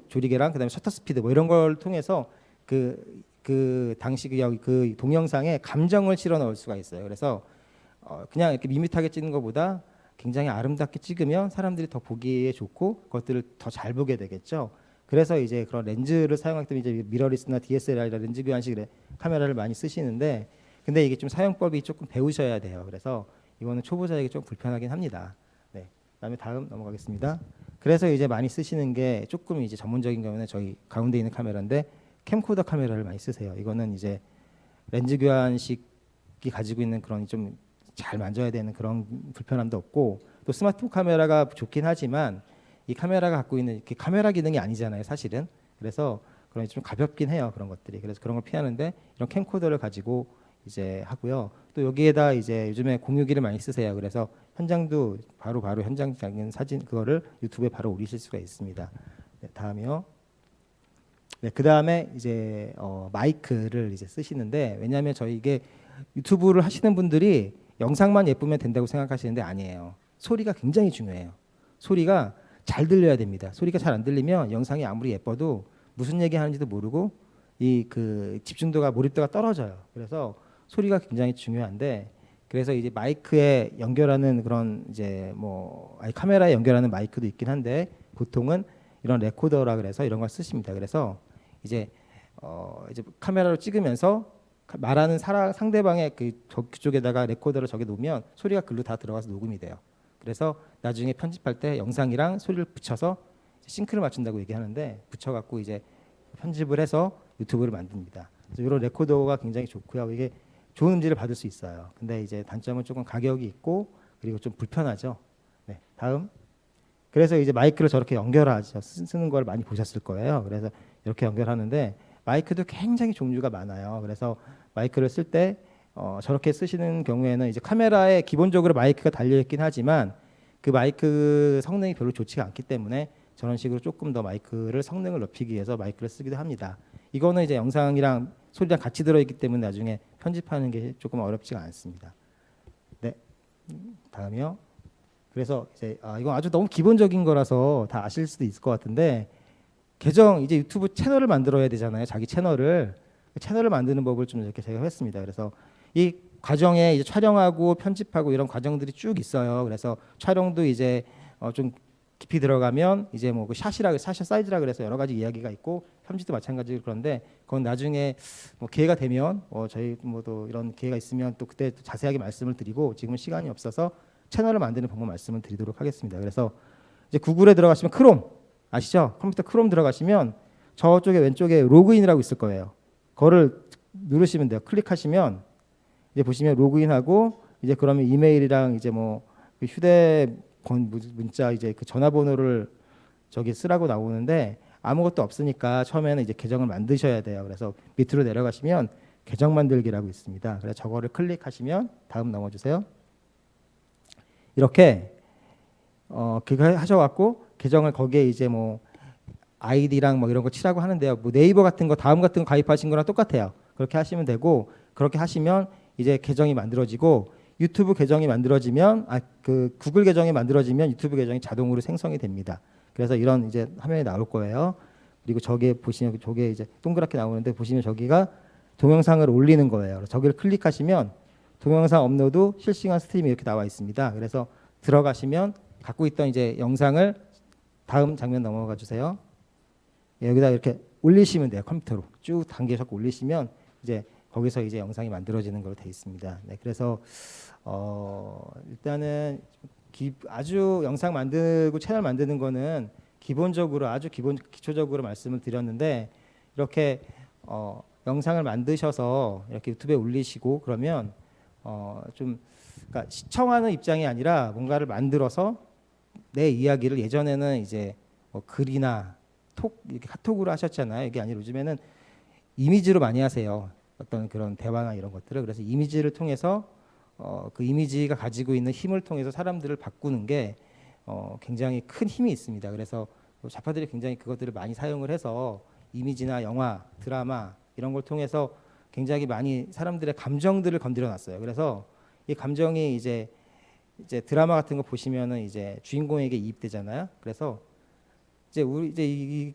조리개랑 그다음에 셔터 스피드 뭐 이런 걸 통해서 그 당시 그 동영상에 감정을 실어 넣을 수가 있어요. 그래서 그냥 이렇게 밋밋하게 찍는 것보다 굉장히 아름답게 찍으면 사람들이 더 보기에 좋고 그것들을 더 잘 보게 되겠죠. 그래서 이제 그런 렌즈를 사용하기 때문에 이제 미러리스나 DSLR이나 렌즈 교환식 카메라를 많이 쓰시는데 근데 이게 좀 사용법이 조금 배우셔야 돼요. 그래서 이거는 초보자에게 좀 불편하긴 합니다. 네. 그다음에 다음 넘어가겠습니다. 그래서 이제 많이 쓰시는 게 조금 이제 전문적인 경우는 저희 가운데 있는 카메라인데 캠코더 카메라를 많이 쓰세요. 이거는 이제 렌즈 교환식 가지고 있는 그런 좀 잘 만져야 되는 그런 불편함도 없고, 또 스마트폰 카메라가 좋긴 하지만 이 카메라가 갖고 있는 이렇게 카메라 기능이 아니잖아요, 사실은. 그래서 그런 좀 가볍긴 해요, 그런 것들이. 그래서 그런 걸 피하는데 이런 캠코더를 가지고 이제 하고요. 또 여기에다 이제 요즘에 공유기를 많이 쓰세요. 그래서 현장도 바로 현장 장면 사진 그거를 유튜브에 바로 올리실 수가 있습니다. 네, 다음이요. 네, 그 다음에 이제 마이크를 이제 쓰시는데, 왜냐하면 저희 이게 유튜브를 하시는 분들이 영상만 예쁘면 된다고 생각하시는데 아니에요. 소리가 굉장히 중요해요. 소리가 잘 들려야 됩니다. 소리가 잘 안 들리면 영상이 아무리 예뻐도 무슨 얘기 하는지도 모르고 이 그 집중도가 몰입도가 떨어져요. 그래서 소리가 굉장히 중요한데, 그래서 이제 마이크에 연결하는 그런 이제 카메라에 연결하는 마이크도 있긴 한데 보통은 이런 레코더라 그래서 이런 걸 쓰십니다. 그래서 이제 카메라로 찍으면서 말하는 상대방의 그쪽에다가 레코더를 저기 놓으면 소리가 글로 다 들어가서 녹음이 돼요. 그래서 나중에 편집할 때 영상이랑 소리를 붙여서 싱크를 맞춘다고 얘기하는데, 붙여갖고 이제 편집을 해서 유튜브를 만듭니다. 그래서 이런 레코더가 굉장히 좋고요. 이게 좋은 음질을 받을 수 있어요. 근데 이제 단점은 조금 가격이 있고 그리고 좀 불편하죠. 네, 다음. 그래서 이제 마이크를 저렇게 연결하죠. 쓰는 걸 많이 보셨을 거예요. 그래서 이렇게 연결하는데 마이크도 굉장히 종류가 많아요. 그래서 마이크를 쓸 때 저렇게 쓰시는 경우에는 이제 카메라에 기본적으로 마이크가 달려있긴 하지만 그 마이크 성능이 별로 좋지가 않기 때문에 저런 식으로 조금 더 마이크를 성능을 높이기 위해서 마이크를 쓰기도 합니다. 이거는 이제 영상이랑 소리랑 같이 들어있기 때문에 나중에 편집하는 게 조금 어렵지가 않습니다. 네, 다음이요. 그래서 이제 이건 아주 너무 기본적인 거라서 다 아실 수도 있을 것 같은데, 이제 유튜브 채널을 만들어야 되잖아요. 자기 채널을 만드는 법을 좀 이렇게 제가 했습니다. 그래서 이 과정에 이제 촬영하고 편집하고 이런 과정들이 쭉 있어요. 그래서 촬영도 이제 좀 깊이 들어가면 이제 그 샷 사이즈라 그래서 여러 가지 이야기가 있고, 편집도 마찬가지로. 그런데 그건 나중에 기회가 되면 저희 또 이런 기회가 있으면 또 그때 또 자세하게 말씀을 드리고, 지금은 시간이 없어서 채널을 만드는 방법 말씀을 드리도록 하겠습니다. 그래서 이제 구글에 들어가시면 크롬 아시죠? 컴퓨터 크롬 들어가시면 저쪽에 왼쪽에 로그인이라고 있을 거예요. 그거를 누르시면 돼요. 클릭하시면 이제 보시면 로그인하고, 이제 그러면 이메일이랑 이제 그 휴대폰 문자 이제 그 전화번호를 저기 쓰라고 나오는데 아무것도 없으니까 처음에는 이제 계정을 만드셔야 돼요. 그래서 밑으로 내려가시면 계정 만들기라고 있습니다. 그래서 저거를 클릭하시면 다음 넘어주세요. 이렇게 그거 하셔갖고 계정을 거기에 이제 아이디랑 이런 거 치라고 하는데요. 네이버 같은 거 다음 같은 거 가입하신 거랑 똑같아요. 그렇게 하시면 되고, 그렇게 하시면 이제 계정이 만들어지고, 유튜브 계정이 만들어지면 그 구글 계정이 만들어지면 유튜브 계정이 자동으로 생성이 됩니다. 그래서 이런 이제 화면이 나올 거예요. 그리고 저기에 보시면 저게 이제 동그랗게 나오는데 보시면 저기가 동영상을 올리는 거예요. 저기를 클릭하시면 동영상 업로드 실시간 스트리밍 이렇게 나와 있습니다. 그래서 들어가시면 갖고 있던 이제 영상을 다음 장면 넘어가 주세요. 여기다 이렇게 올리시면 돼요. 컴퓨터로 쭉 당기셔서 올리시면 이제 거기서 이제 영상이 만들어지는 걸로 되어 있습니다. 네, 그래서 일단은 아주 영상 만들고 채널 만드는 거는 기본적으로 기초적으로 말씀을 드렸는데, 이렇게 영상을 만드셔서 이렇게 유튜브에 올리시고 그러면 그러니까 시청하는 입장이 아니라 뭔가를 만들어서 내 이야기를, 예전에는 이제 글이나 이렇게 카톡으로 하셨잖아요. 이게 아니라 요즘에는 이미지로 많이 하세요. 어떤 그런 대화나 이런 것들을. 그래서 이미지를 통해서 그 이미지가 가지고 있는 힘을 통해서 사람들을 바꾸는 게 굉장히 큰 힘이 있습니다. 그래서 좌파들이 굉장히 그것들을 많이 사용을 해서 이미지나 영화, 드라마 이런 걸 통해서 굉장히 많이 사람들의 감정들을 건드려 놨어요. 그래서 이 감정이 이제 드라마 같은 거 보시면은 이제 주인공에게 이입되잖아요. 그래서 이제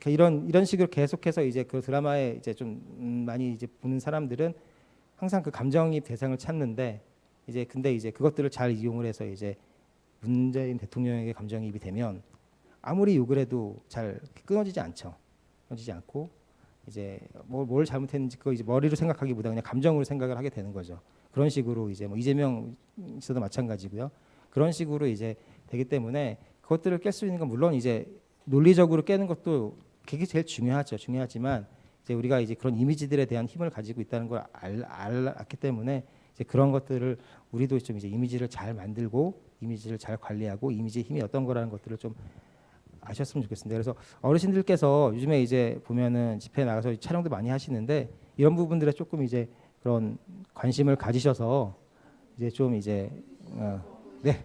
이런 식으로 계속해서 이제 그 드라마에 이제 좀 많이 이제 보는 사람들은 항상 그 감정이입 대상을 찾는데, 근데 이제 그것들을 잘 이용을 해서 이제 문재인 대통령에게 감정이입이 되면 아무리 욕을 해도 잘 끊어지지 않죠. 끊어지지 않고 이제 뭘 잘못했는지 그거 이제 머리로 생각하기보다 그냥 감정으로 생각을 하게 되는 거죠. 그런 식으로 이제 이재명 있어도 마찬가지고요. 그런 식으로 이제 되기 때문에 그것들을 깰 수 있는 건 물론 이제 논리적으로 깨는 것도 그게 제일 중요하죠. 중요하지만 이제 우리가 이제 그런 이미지들에 대한 힘을 가지고 있다는 걸 알았기 때문에 이제 그런 것들을 우리도 좀 이제 이미지를 잘 만들고 이미지를 잘 관리하고 이미지의 힘이 어떤 거라는 것들을 좀 아셨으면 좋겠습니다. 그래서 어르신들께서 요즘에 이제 보면은 집회에 나가서 촬영도 많이 하시는데 이런 부분들에 조금 이제 그런 관심을 가지셔서 이제 좀 이제 네.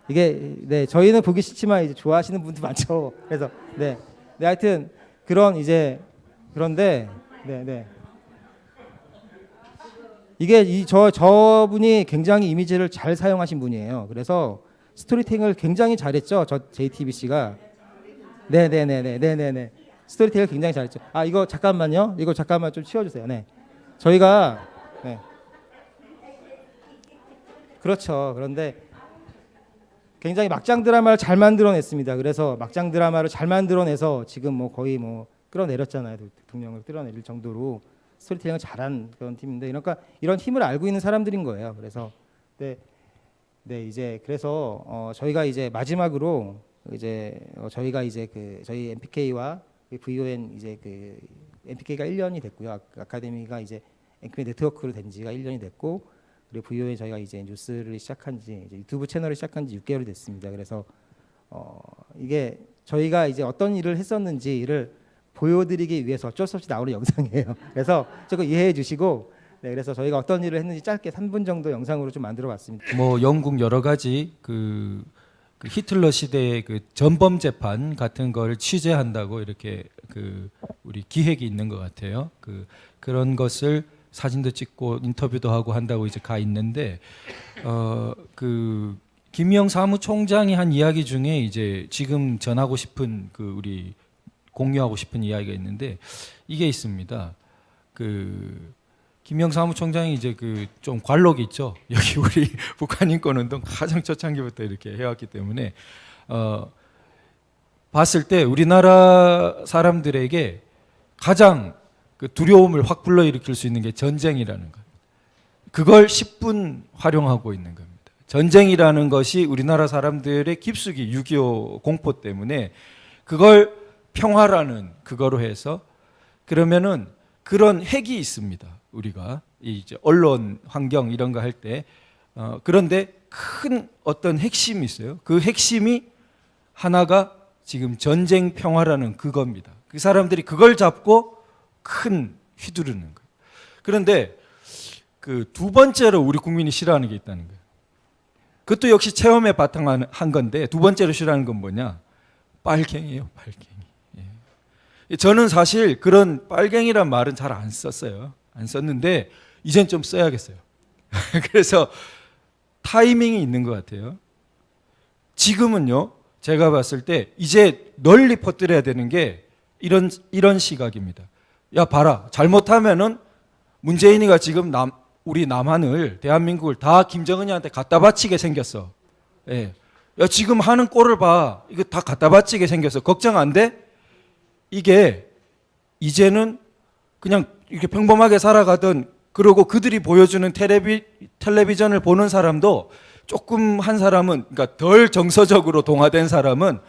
이게 네 저희는 보기 싫지만 이제 좋아하시는 분도 많죠. 그래서 네 하여튼 그런 이제 그런데 네. 이게 저분이 굉장히 이미지를 잘 사용하신 분이에요. 그래서 스토리텔링을 굉장히 잘했죠. 저 JTBC가 네네네네네네 스토리텔링을 굉장히 잘했죠. 아 이거 잠깐만요. 이거 잠깐만 좀 치워주세요. 네 저희가 네 그렇죠. 그런데 굉장히 막장 드라마를 잘 만들어냈습니다. 그래서 막장 드라마를 잘 만들어내서 지금 뭐 거의 뭐 끌어내렸잖아요. 대통령을 끌어내릴 정도로 스토리텔링을 잘한 그런 팀인데, 그러니까 이런 힘을 알고 있는 사람들인 거예요. 그래서 네 이제 그래서 저희가 이제 마지막으로 이제 저희가 이제 그 저희 MPK와 VON 이제 그 MPK가 1년이 됐고요. 아카데미가 이제 앵커 네트워크로 된 지가 1년이 됐고, 그리고 VON 저희가 이제 뉴스를 시작한 지 이제 유튜브 채널을 시작한 지 6개월이 됐습니다. 그래서 이게 저희가 이제 어떤 일을 했었는지를 보여드리기 위해서 어쩔 수 없이 나오는 영상이에요. 그래서 조금 이해해 주시고, 네, 그래서 저희가 어떤 일을 했는지 짧게 3분 정도 영상으로 좀 만들어봤습니다. 뭐 영국 여러 가지 그 히틀러 시대의 그 전범 재판 같은 걸 취재한다고 이렇게 그 우리 기획이 있는 것 같아요. 그런 것을 사진도 찍고 인터뷰도 하고 한다고 이제 가 있는데 그 김영 사무총장이 한 이야기 중에 이제 지금 전하고 싶은 그 우리 공유하고 싶은 이야기가 있는데 이게 있습니다. 김영 사무총장이 이제 그 좀 관록이 있죠. 여기 우리 북한 인권운동 가장 초창기부터 이렇게 해왔기 때문에 봤을 때 우리나라 사람들에게 가장 그 두려움을 확 불러일으킬 수 있는 게 전쟁이라는 것. 그걸 10분 활용하고 있는 겁니다. 전쟁이라는 것이 우리나라 사람들의 깊숙이 6.25 공포 때문에 그걸 평화라는 그거로 해서, 그러면은 그런 핵이 있습니다. 우리가 이제 언론 환경 이런 거 할 때 그런데 큰 어떤 핵심이 있어요. 그 핵심이 하나가 지금 전쟁 평화라는 그겁니다. 그 사람들이 그걸 잡고 큰 휘두르는 거예요. 그런데 그 두 번째로 우리 국민이 싫어하는 게 있다는 거예요. 그것도 역시 체험에 바탕한 건데, 두 번째로 싫어하는 건 뭐냐? 빨갱이에요, 빨갱이. 예. 저는 사실 그런 빨갱이란 말은 잘 안 썼어요. 안 썼는데 이젠 좀 써야겠어요. 그래서 타이밍이 있는 것 같아요. 지금은요, 제가 봤을 때 이제 널리 퍼뜨려야 되는 게 이런 시각입니다. 야 봐라, 잘못하면은 문재인이가 지금 우리 남한을, 대한민국을 다 김정은이한테 갖다 바치게 생겼어. 예. 야 지금 하는 꼴을 봐, 이거 다 갖다 바치게 생겼어. 걱정 안 돼? 이게 이제는 그냥 이렇게 평범하게 살아가던, 그리고 그들이 보여주는 텔레비전을 보는 사람도 조금 한 사람은, 그러니까 덜 정서적으로 동화된 사람은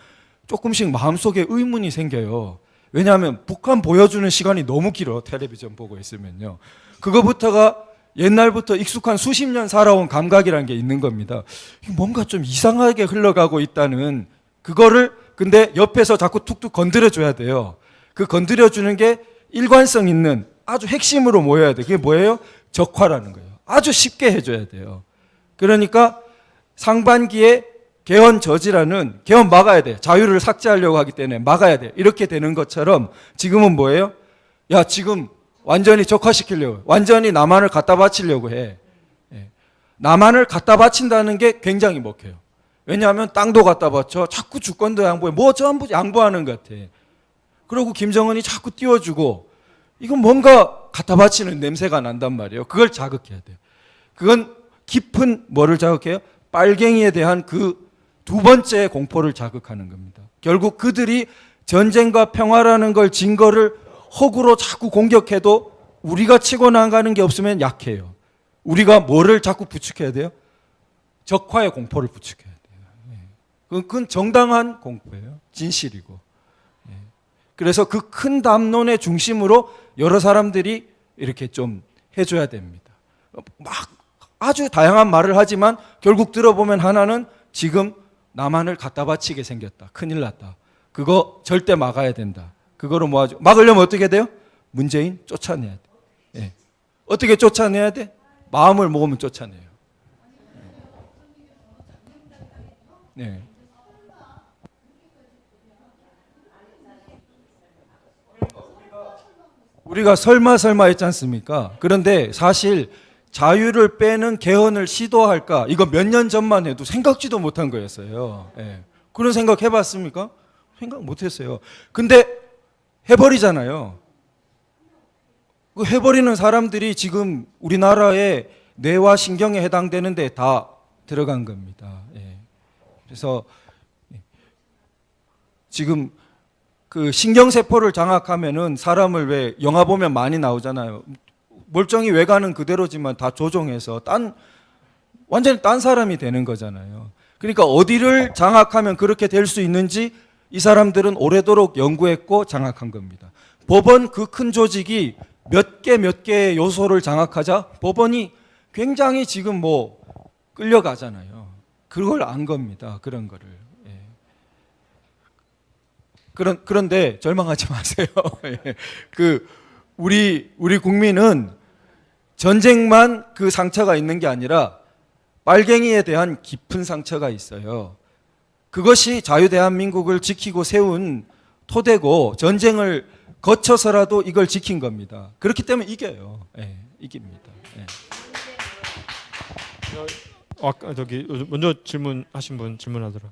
조금씩 마음속에 의문이 생겨요. 왜냐하면 북한 보여주는 시간이 너무 길어. 텔레비전 보고 있으면요. 그거부터가 옛날부터 익숙한 수십 년 살아온 감각이라는 게 있는 겁니다. 뭔가 좀 이상하게 흘러가고 있다는 그거를, 근데 옆에서 자꾸 툭툭 건드려줘야 돼요. 그 건드려주는 게 일관성 있는 아주 핵심으로 모여야 돼요. 그게 뭐예요? 적화라는 거예요. 아주 쉽게 해줘야 돼요. 그러니까 상반기에 개헌 저지라는, 개헌 막아야 돼. 자유를 삭제하려고 하기 때문에 막아야 돼. 이렇게 되는 것처럼 지금은 뭐예요? 야 지금 완전히 적화시키려고, 완전히 남한을 갖다 바치려고 해. 남한을 갖다 바친다는 게 굉장히 먹혀요. 왜냐하면 땅도 갖다 바쳐, 자꾸 주권도 양보해, 뭐 전부 양보하는 것 같아. 그리고 김정은이 자꾸 띄워주고, 이건 뭔가 갖다 바치는 냄새가 난단 말이에요. 그걸 자극해야 돼요. 그건 깊은 뭐를 자극해요? 빨갱이에 대한 그 두 번째 공포를 자극하는 겁니다. 결국 그들이 전쟁과 평화라는 걸 증거를 허구로 자꾸 공격해도 우리가 치고 나가는 게 없으면 약해요. 우리가 뭐를 자꾸 부추겨야 돼요? 적화의 공포를 부추겨야 돼요. 그건 정당한 공포예요. 진실이고. 그래서 그 큰 담론의 중심으로 여러 사람들이 이렇게 좀 해줘야 됩니다. 막 아주 다양한 말을 하지만 결국 들어보면 하나는 지금 남한을 갖다 바치게 생겼다. 큰일 났다. 그거 절대 막아야 된다. 그거를 모아줘. 막으려면 어떻게 돼요? 문재인 쫓아내야 돼. 예. 어떻게 쫓아내야 돼? 마음을 먹으면 쫓아내요. 네. 우리가 설마 했지 않습니까? 그런데 사실 자유를 빼는 개헌을 시도할까? 이거 몇 년 전만 해도 생각지도 못한 거였어요. 예. 그런 생각 해봤습니까? 생각 못했어요. 근데 해버리잖아요. 그 해버리는 사람들이 지금 우리나라의 뇌와 신경에 해당되는 데 다 들어간 겁니다. 예. 그래서 지금 그 신경세포를 장악하면은 사람을 왜 영화 보면 많이 나오잖아요. 멀쩡히 외관은 그대로지만 다 조종해서 완전히 딴 사람이 되는 거잖아요. 그러니까 어디를 장악하면 그렇게 될 수 있는지 이 사람들은 오래도록 연구했고 장악한 겁니다. 법원 그 큰 조직이 몇 개의 요소를 장악하자 법원이 굉장히 지금 뭐 끌려가잖아요. 그걸 안 겁니다. 그런 거를. 예. 그런데 절망하지 마세요. 예. 우리 국민은 전쟁만 그 상처가 있는 게 아니라 빨갱이에 대한 깊은 상처가 있어요. 그것이 자유대한민국을 지키고 세운 토대고 전쟁을 거쳐서라도 이걸 지킨 겁니다. 그렇기 때문에 이겨요. 예, 이깁니다. 예. 아까 저기 먼저 질문하신 분 질문하더라.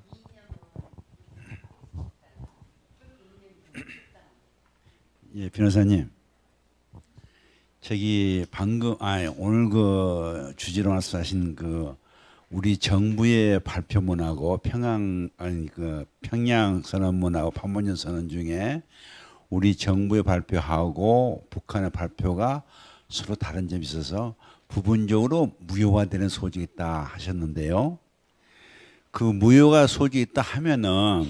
예, 변호사님. 저기 방금 오늘 그 주제로 말씀하신 그 우리 정부의 발표문하고 평양 선언문하고 판문점 선언 중에 우리 정부의 발표하고 북한의 발표가 서로 다른 점이 있어서 부분적으로 무효화되는 소지가 있다 하셨는데요. 그 무효가 소지가 있다 하면은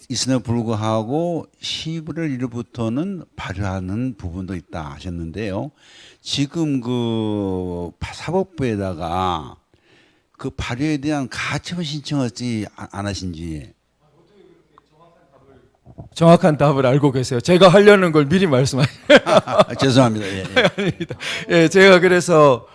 있음에도 불구하고 11월 1일부터는 발효하는 부분도 있다 하셨는데요. 지금 그 사법부에다가 그 발효에 대한 가처분 신청을 안 하신지. 정확한 답을 알고 계세요. 제가 하려는 걸 미리 말씀하세요. 죄송합니다. 예, 예. 아닙니다. 예, 제가 그래서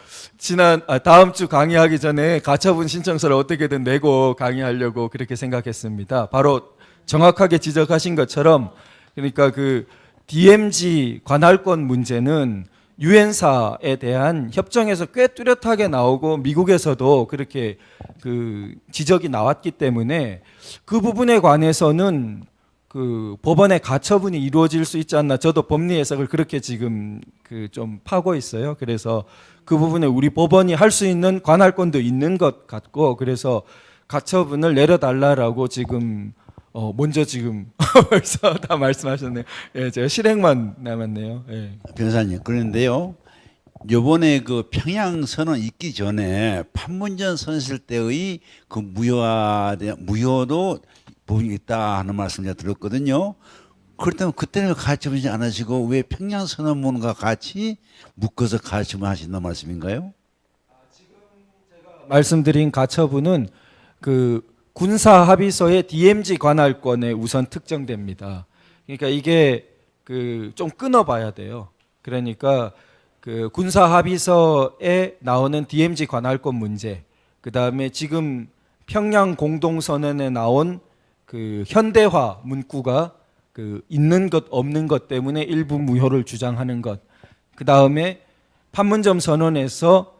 다음 주 강의하기 전에 가처분 신청서를 어떻게든 내고 강의하려고 그렇게 생각했습니다. 바로 정확하게 지적하신 것처럼 그러니까 그 DMZ 관할권 문제는 유엔사에 대한 협정에서 꽤 뚜렷하게 나오고 미국에서도 그렇게 그 지적이 나왔기 때문에 그 부분에 관해서는 그 법원의 가처분이 이루어질 수 있지 않나. 저도 법리 해석을 그렇게 지금 좀 파고 있어요. 그래서 그 부분에 우리 법원이 할 수 있는 관할권도 있는 것 같고 그래서 가처분을 내려달라라고 지금 먼저 지금 벌써 다 말씀하셨네요. 예, 제가 실행만 남았네요. 예. 변호사님, 그런데요. 요번에 그 평양 선언 있기 전에 판문점 선실 때의 그 무효도 부분이 있다 하는 말씀 제가 들었거든요. 그렇다면 그때는 가처분하지 안 하시고 왜 평양 선언문과 같이 묶어서 가처분하신다는 말씀인가요? 지금 제가 말씀드린 가처분은 그 군사 합의서의 DMZ 관할권에 우선 특정됩니다. 그러니까 이게 좀 끊어봐야 돼요. 그러니까 그 군사 합의서에 나오는 DMZ 관할권 문제, 그 다음에 지금 평양 공동선언에 나온 그 현대화 문구가 있는 것 없는 것 때문에 일부 무효를 주장하는 것, 그 다음에 판문점 선언에서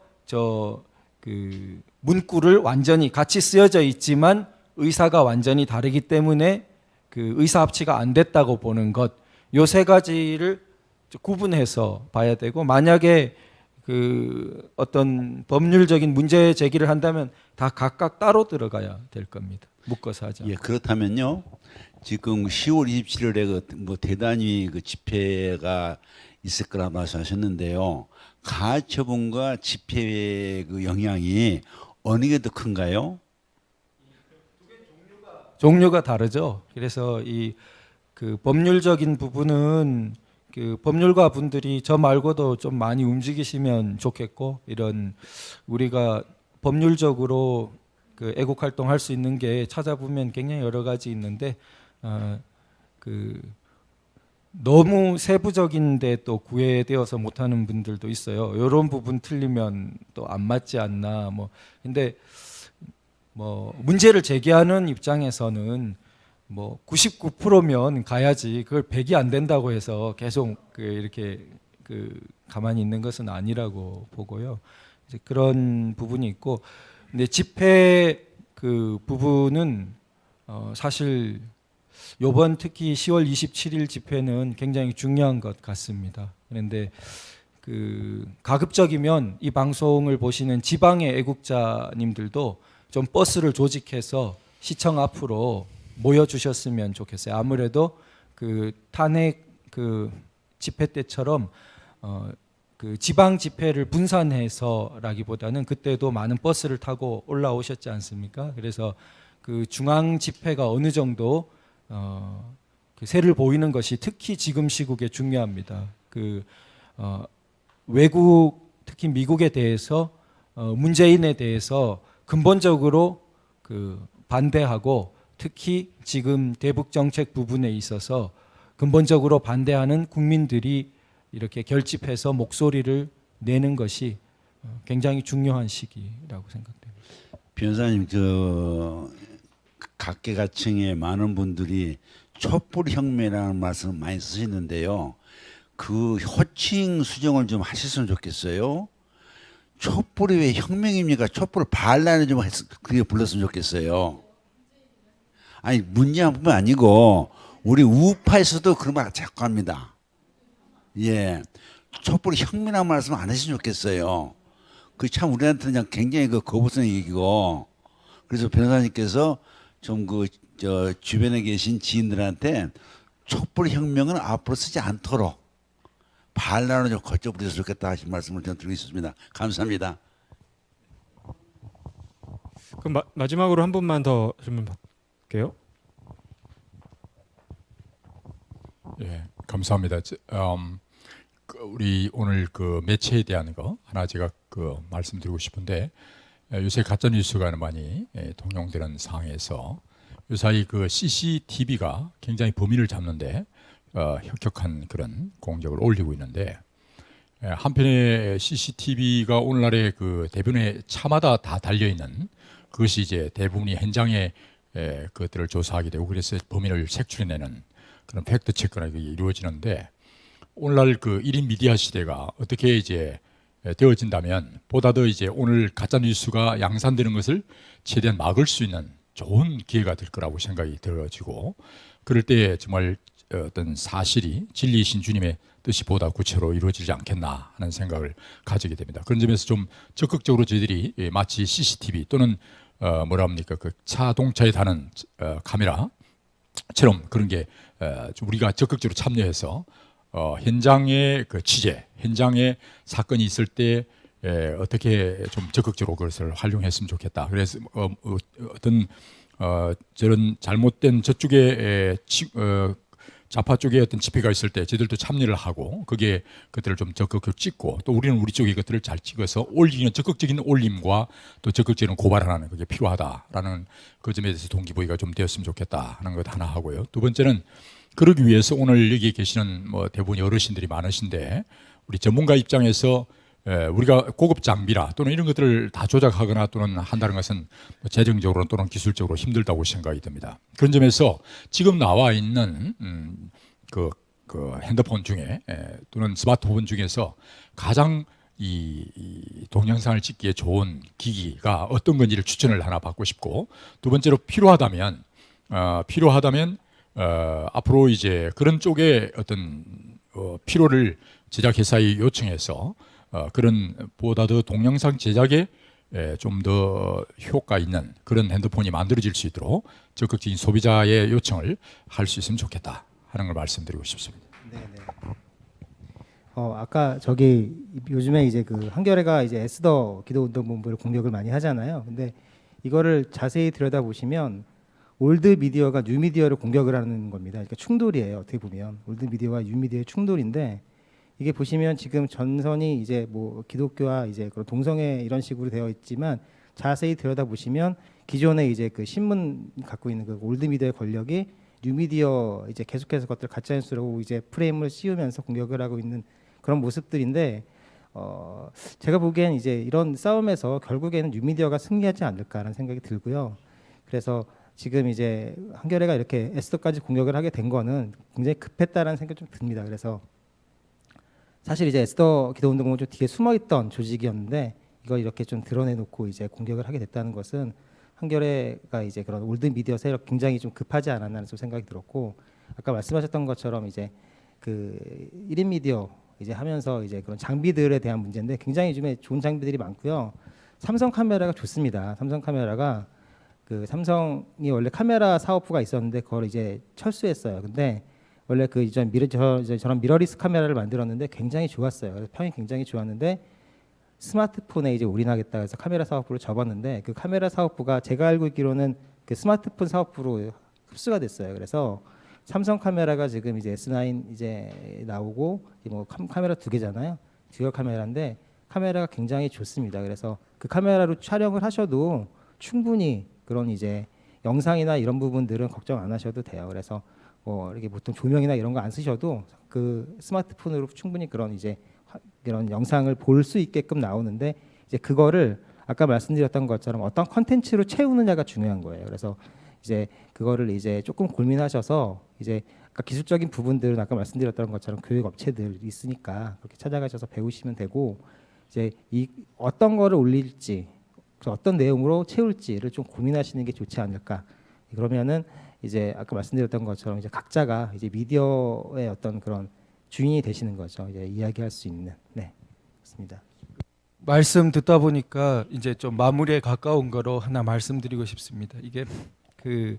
문구를 완전히 같이 쓰여져 있지만 의사가 완전히 다르기 때문에 그 의사 합치가 안 됐다고 보는 것, 요 세 가지를 구분해서 봐야 되고 만약에 어떤 법률적인 문제 제기를 한다면 다 각각 따로 들어가야 될 겁니다. 묶어서 하자. 예, 그렇다면요. 지금 10월 27일에 대단히 집회가 있을 거라 말씀하셨는데요. 가처분과 집회의 그 영향이 어느 게 더 큰가요? 종류가 다르죠. 그래서 그 법률적인 부분은 그 법률가 분들이 저 말고도 좀 많이 움직이시면 좋겠고, 이런 우리가 법률적으로 그 애국 활동할 수 있는 게 찾아보면 굉장히 여러 가지 있는데 그 너무 세부적인데 또 구애되어서 못하는 분들도 있어요. 이런 부분 틀리면 또 안 맞지 않나 뭐. 근데 뭐 문제를 제기하는 입장에서는 뭐 99%면 가야지, 그걸 100이 안 된다고 해서 계속 그 이렇게 그 가만히 있는 것은 아니라고 보고요. 이제 그런 부분이 있고, 근데 집회 그 부분은 사실 요번 특히 10월 27일 집회는 굉장히 중요한 것 같습니다. 그런데 그 가급적이면 이 방송을 보시는 지방의 애국자님들도 좀 버스를 조직해서 시청 앞으로 모여 주셨으면 좋겠어요. 아무래도 그 탄핵 그 집회 때처럼 그 지방 집회를 분산해서라기보다는 그때도 많은 버스를 타고 올라오셨지 않습니까? 그래서 그 중앙 집회가 어느 정도 그 새를 보이는 것이 특히 지금 시국에 중요합니다. 그 외국 특히 미국에 대해서 문재인에 대해서 근본적으로 그 반대하고, 특히 지금 대북 정책 부분에 있어서 근본적으로 반대하는 국민들이 이렇게 결집해서 목소리를 내는 것이 굉장히 중요한 시기라고 생각됩니다. 변호사님, 각계각층의 많은 분들이 촛불혁명이라는 말씀을 많이 쓰시는데요. 그 호칭 수정을 좀 하셨으면 좋겠어요. 촛불이 왜 혁명입니까? 촛불 반란을 좀 그렇게 불렀으면 좋겠어요. 아니, 문재인뿐만 아니고 우리 우파에서도 그런 말 자꾸 합니다. 예, 촛불 혁명이라는 말씀 안 하시면 좋겠어요. 그 참 우리한테는 그냥 굉장히 그 거부성 얘기고, 그래서 변호사님께서 좀 저 주변에 계신 지인들한테 촛불 혁명은 앞으로 쓰지 않도록 반란을 좀 거쳐버려서 좋겠다 하신 말씀을 좀 드리고 있습니다. 감사합니다. 그럼 마지막으로 한 분만 더 질문 받을게요. 예, 감사합니다. 우리 오늘 그 매체에 대한 거 하나 제가 그 말씀드리고 싶은데, 요새 가짜 뉴스가 많이 통용되는 상황에서 요사이 그 CCTV가 굉장히 범인을 잡는데 혁혁한 그런 공적을 올리고 있는데, 한편에 CCTV가 오늘날의 그 대부분의 차마다 다 달려 있는 그것이 이제 대부분이 현장에 그것들을 조사하게 되고, 그래서 범인을 색출해내는 그런 팩트 체크가 이루어지는데, 오늘날 그 1인 미디어 시대가 어떻게 이제 되어진다면 보다 더 이제 오늘 가짜 뉴스가 양산되는 것을 최대한 막을 수 있는 좋은 기회가 될 거라고 생각이 들어지고, 그럴 때 정말 어떤 사실이 진리이신 주님의 뜻이 보다 구체로 이루어지지 않겠나 하는 생각을 가지게 됩니다. 그런 점에서 좀 적극적으로 저희들이 마치 CCTV 또는 뭐라 합니까, 그 자동차에 다는 카메라처럼 그런 게 우리가 적극적으로 참여해서 현장의 그 취재, 현장에 사건이 있을 때 어떻게 좀 적극적으로 그것을 활용했으면 좋겠다. 그래서 어떤 저런 잘못된 저쪽에 좌파 쪽에 어떤 집회가 있을 때 저희들도 참여를 하고, 그게 그들을 좀 적극적으로 찍고, 또 우리는 우리 쪽에 그것들을 잘 찍어서 올리는 적극적인 올림과 또 적극적인 고발하는 그게 필요하다라는 그 점에 대해서 동기부여가 좀 되었으면 좋겠다 하는 것 하나 하고요. 두 번째는 그러기 위해서 오늘 여기 계시는 뭐 대부분 어르신들이 많으신데, 우리 전문가 입장에서 우리가 고급 장비라 또는 이런 것들을 다 조작하거나 또는 한다는 것은 재정적으로 또는 기술적으로 힘들다고 생각이 듭니다. 그런 점에서 지금 나와 있는 그 핸드폰 중에 또는 스마트폰 중에서 가장 이 동영상을 찍기에 좋은 기기가 어떤 건지를 추천을 하나 받고 싶고, 두 번째로 필요하다면 앞으로 이제 그런 쪽에 어떤 필요를 제작회사에 요청해서 그런 보다 더 동영상 제작에 좀 더 효과 있는 그런 핸드폰이 만들어질 수 있도록 적극적인 소비자의 요청을 할 수 있으면 좋겠다 하는 걸 말씀드리고 싶습니다. 네네. 아까 저기 요즘에 이제 그 한겨레가 이제 에스더 기도운동본부를 공격을 많이 하잖아요. 근데 이거를 자세히 들여다보시면 올드 미디어가 뉴 미디어를 공격을 하는 겁니다. 그러니까 충돌이에요. 어떻게 보면 올드 미디어와 뉴 미디어의 충돌인데 이게 보시면 지금 전선이 이제 뭐 기독교와 이제 그런 동성애 이런 식으로 되어 있지만 자세히 들여다 보시면 기존에 이제 그 신문 갖고 있는 그 올드 미디어의 권력이 뉴 미디어 이제 계속해서 그것들 가짜 뉴스라고 이제 프레임을 씌우면서 공격을 하고 있는 그런 모습들인데 제가 보기엔 이제 이런 싸움에서 결국에는 뉴 미디어가 승리하지 않을까라는 생각이 들고요. 그래서 지금 이제 한겨레가 이렇게 에스더까지 공격을 하게 된 거는 굉장히 급했다라는 생각이 좀 듭니다. 그래서 사실 이제 에스더 기도운동은 좀 뒤에 숨어있던 조직이었는데 이걸 이렇게 좀 드러내놓고 이제 공격을 하게 됐다는 것은 한겨레가 이제 그런 올드 미디어 세력 굉장히 좀 급하지 않았나는 좀 생각이 들었고 아까 말씀하셨던 것처럼 이제 그 1인 미디어 이제 하면서 이제 그런 장비들에 대한 문제인데 굉장히 요즘에 좋은 장비들이 많고요. 삼성 카메라가 좋습니다. 삼성 카메라가 그 삼성이 원래 카메라 사업부가 있었는데 그걸 이제 철수했어요. 근데 원래 그 이전 저런 미러리스 카메라를 만들었는데 굉장히 좋았어요. 그래서 평이 굉장히 좋았는데 스마트폰에 이제 올인하겠다 해서 카메라 사업부를 접었는데 그 카메라 사업부가 제가 알고 있기로는 그 스마트폰 사업부로 흡수가 됐어요. 그래서 삼성 카메라가 지금 이제 S9 이제 나오고 뭐 카메라 2개잖아요. 듀얼 카메라인데 카메라가 굉장히 좋습니다. 그래서 그 카메라로 촬영을 하셔도 충분히 그런 이제 영상이나 이런 부분들은 걱정 안 하셔도 돼요. 그래서 뭐 이렇게 보통 조명이나 이런 거 안 쓰셔도 그 스마트폰으로 충분히 그런 이제 이런 영상을 볼 수 있게끔 나오는데 이제 그거를 아까 말씀드렸던 것처럼 어떤 컨텐츠로 채우느냐가 중요한 거예요. 그래서 이제 그거를 이제 조금 고민하셔서 이제 아까 기술적인 부분들은 아까 말씀드렸던 것처럼 교육 업체들 있으니까 그렇게 찾아가셔서 배우시면 되고 이제 이 어떤 거를 올릴지 어떤 내용으로 채울지를 좀 고민하시는 게 좋지 않을까. 그러면은 이제 아까 말씀드렸던 것처럼 이제 각자가 이제 미디어의 어떤 그런 주인이 되시는 거죠. 이제 이야기할 수 있는. 네, 그렇습니다. 말씀 듣다 보니까 이제 좀 마무리에 가까운 거로 하나 말씀드리고 싶습니다. 이게 그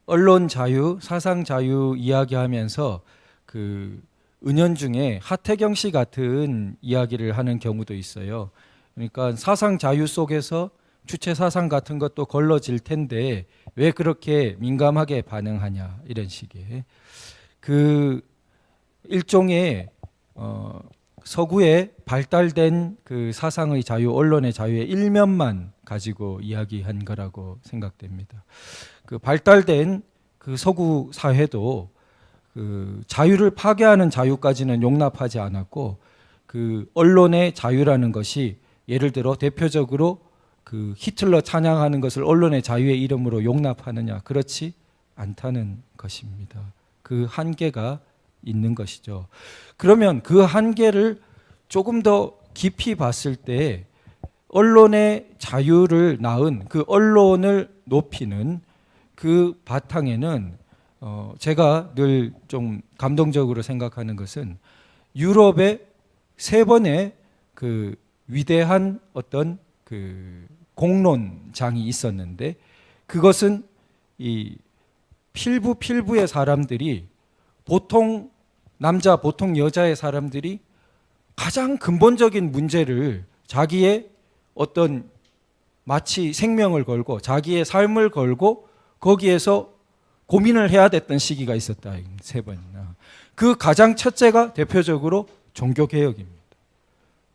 언론 자유, 사상 자유 이야기하면서 그 은연중에 하태경 씨 같은 이야기를 하는 경우도 있어요. 그러니까 사상 자유 속에서 주체 사상 같은 것도 걸러질 텐데 왜 그렇게 민감하게 반응하냐 이런 식의 그 일종의 서구에 발달된 그 사상의 자유, 언론의 자유의 일면만 가지고 이야기한 거라고 생각됩니다. 그 발달된 그 서구 사회도 그 자유를 파괴하는 자유까지는 용납하지 않았고 그 언론의 자유라는 것이 예를 들어 대표적으로 그 히틀러 찬양하는 것을 언론의 자유의 이름으로 용납하느냐 그렇지 않다는 것입니다. 그 한계가 있는 것이죠. 그러면 그 한계를 조금 더 깊이 봤을 때 언론의 자유를 낳은 그 언론을 높이는 그 바탕에는 제가 늘 좀 감동적으로 생각하는 것은 유럽의 3번의 그 위대한 어떤 그 공론장이 있었는데 그것은 이 필부의 사람들이 보통 남자 보통 여자의 사람들이 가장 근본적인 문제를 자기의 어떤 마치 생명을 걸고 자기의 삶을 걸고 거기에서 고민을 해야 됐던 시기가 있었다. 3번이나. 그 가장 첫째가 대표적으로 종교개혁입니다.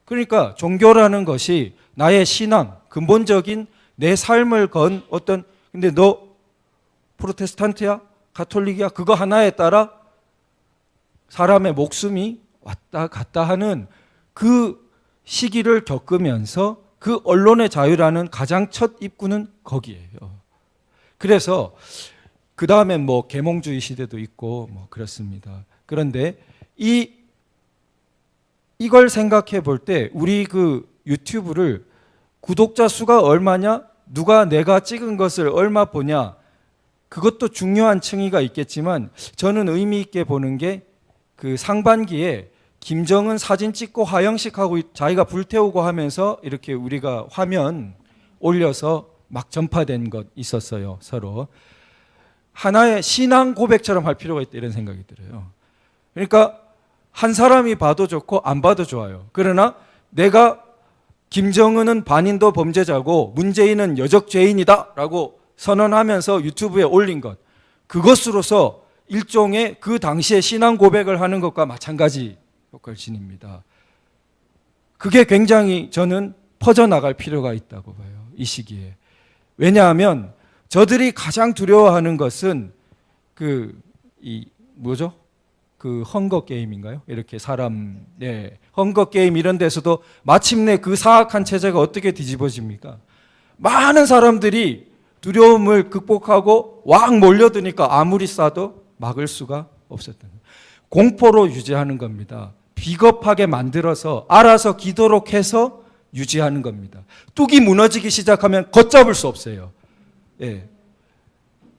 그러니까 종교라는 것이 나의 신앙, 근본적인 내 삶을 건 어떤 근데 너 프로테스탄트야? 가톨릭이야? 그거 하나에 따라 사람의 목숨이 왔다 갔다 하는 그 시기를 겪으면서 그 언론의 자유라는 가장 첫 입구는 거기에요. 그래서 그 다음에 뭐 계몽주의 시대도 있고 뭐 그렇습니다. 그런데 이걸 생각해 볼 때 우리 그 유튜브를 구독자 수가 얼마냐? 누가 내가 찍은 것을 얼마 보냐? 그것도 중요한 층위가 있겠지만 저는 의미 있게 보는 게 그 상반기에 김정은 사진 찍고 화형식하고 자기가 불태우고 하면서 이렇게 우리가 화면 올려서 막 전파된 것 있었어요. 서로 하나의 신앙 고백처럼 할 필요가 있다 이런 생각이 들어요. 그러니까 한 사람이 봐도 좋고 안 봐도 좋아요. 그러나 내가 김정은은 반인도 범죄자고 문재인은 여적죄인이다 라고 선언하면서 유튜브에 올린 것, 그것으로서 일종의 그 당시에 신앙 고백을 하는 것과 마찬가지 효과를 지닙니다. 그게 굉장히 저는 퍼져나갈 필요가 있다고 봐요, 이 시기에. 왜냐하면 저들이 가장 두려워하는 것은 그 헝거 게임인가요? 이렇게 사람, 헝거 게임 이런 데서도 마침내 그 사악한 체제가 어떻게 뒤집어집니까? 많은 사람들이 두려움을 극복하고 왕 몰려드니까 아무리 쏴도 막을 수가 없었던 거예요. 공포로 유지하는 겁니다. 비겁하게 만들어서 알아서 기도록 해서 유지하는 겁니다. 뚝이 무너지기 시작하면 걷잡을 수 없어요. 예.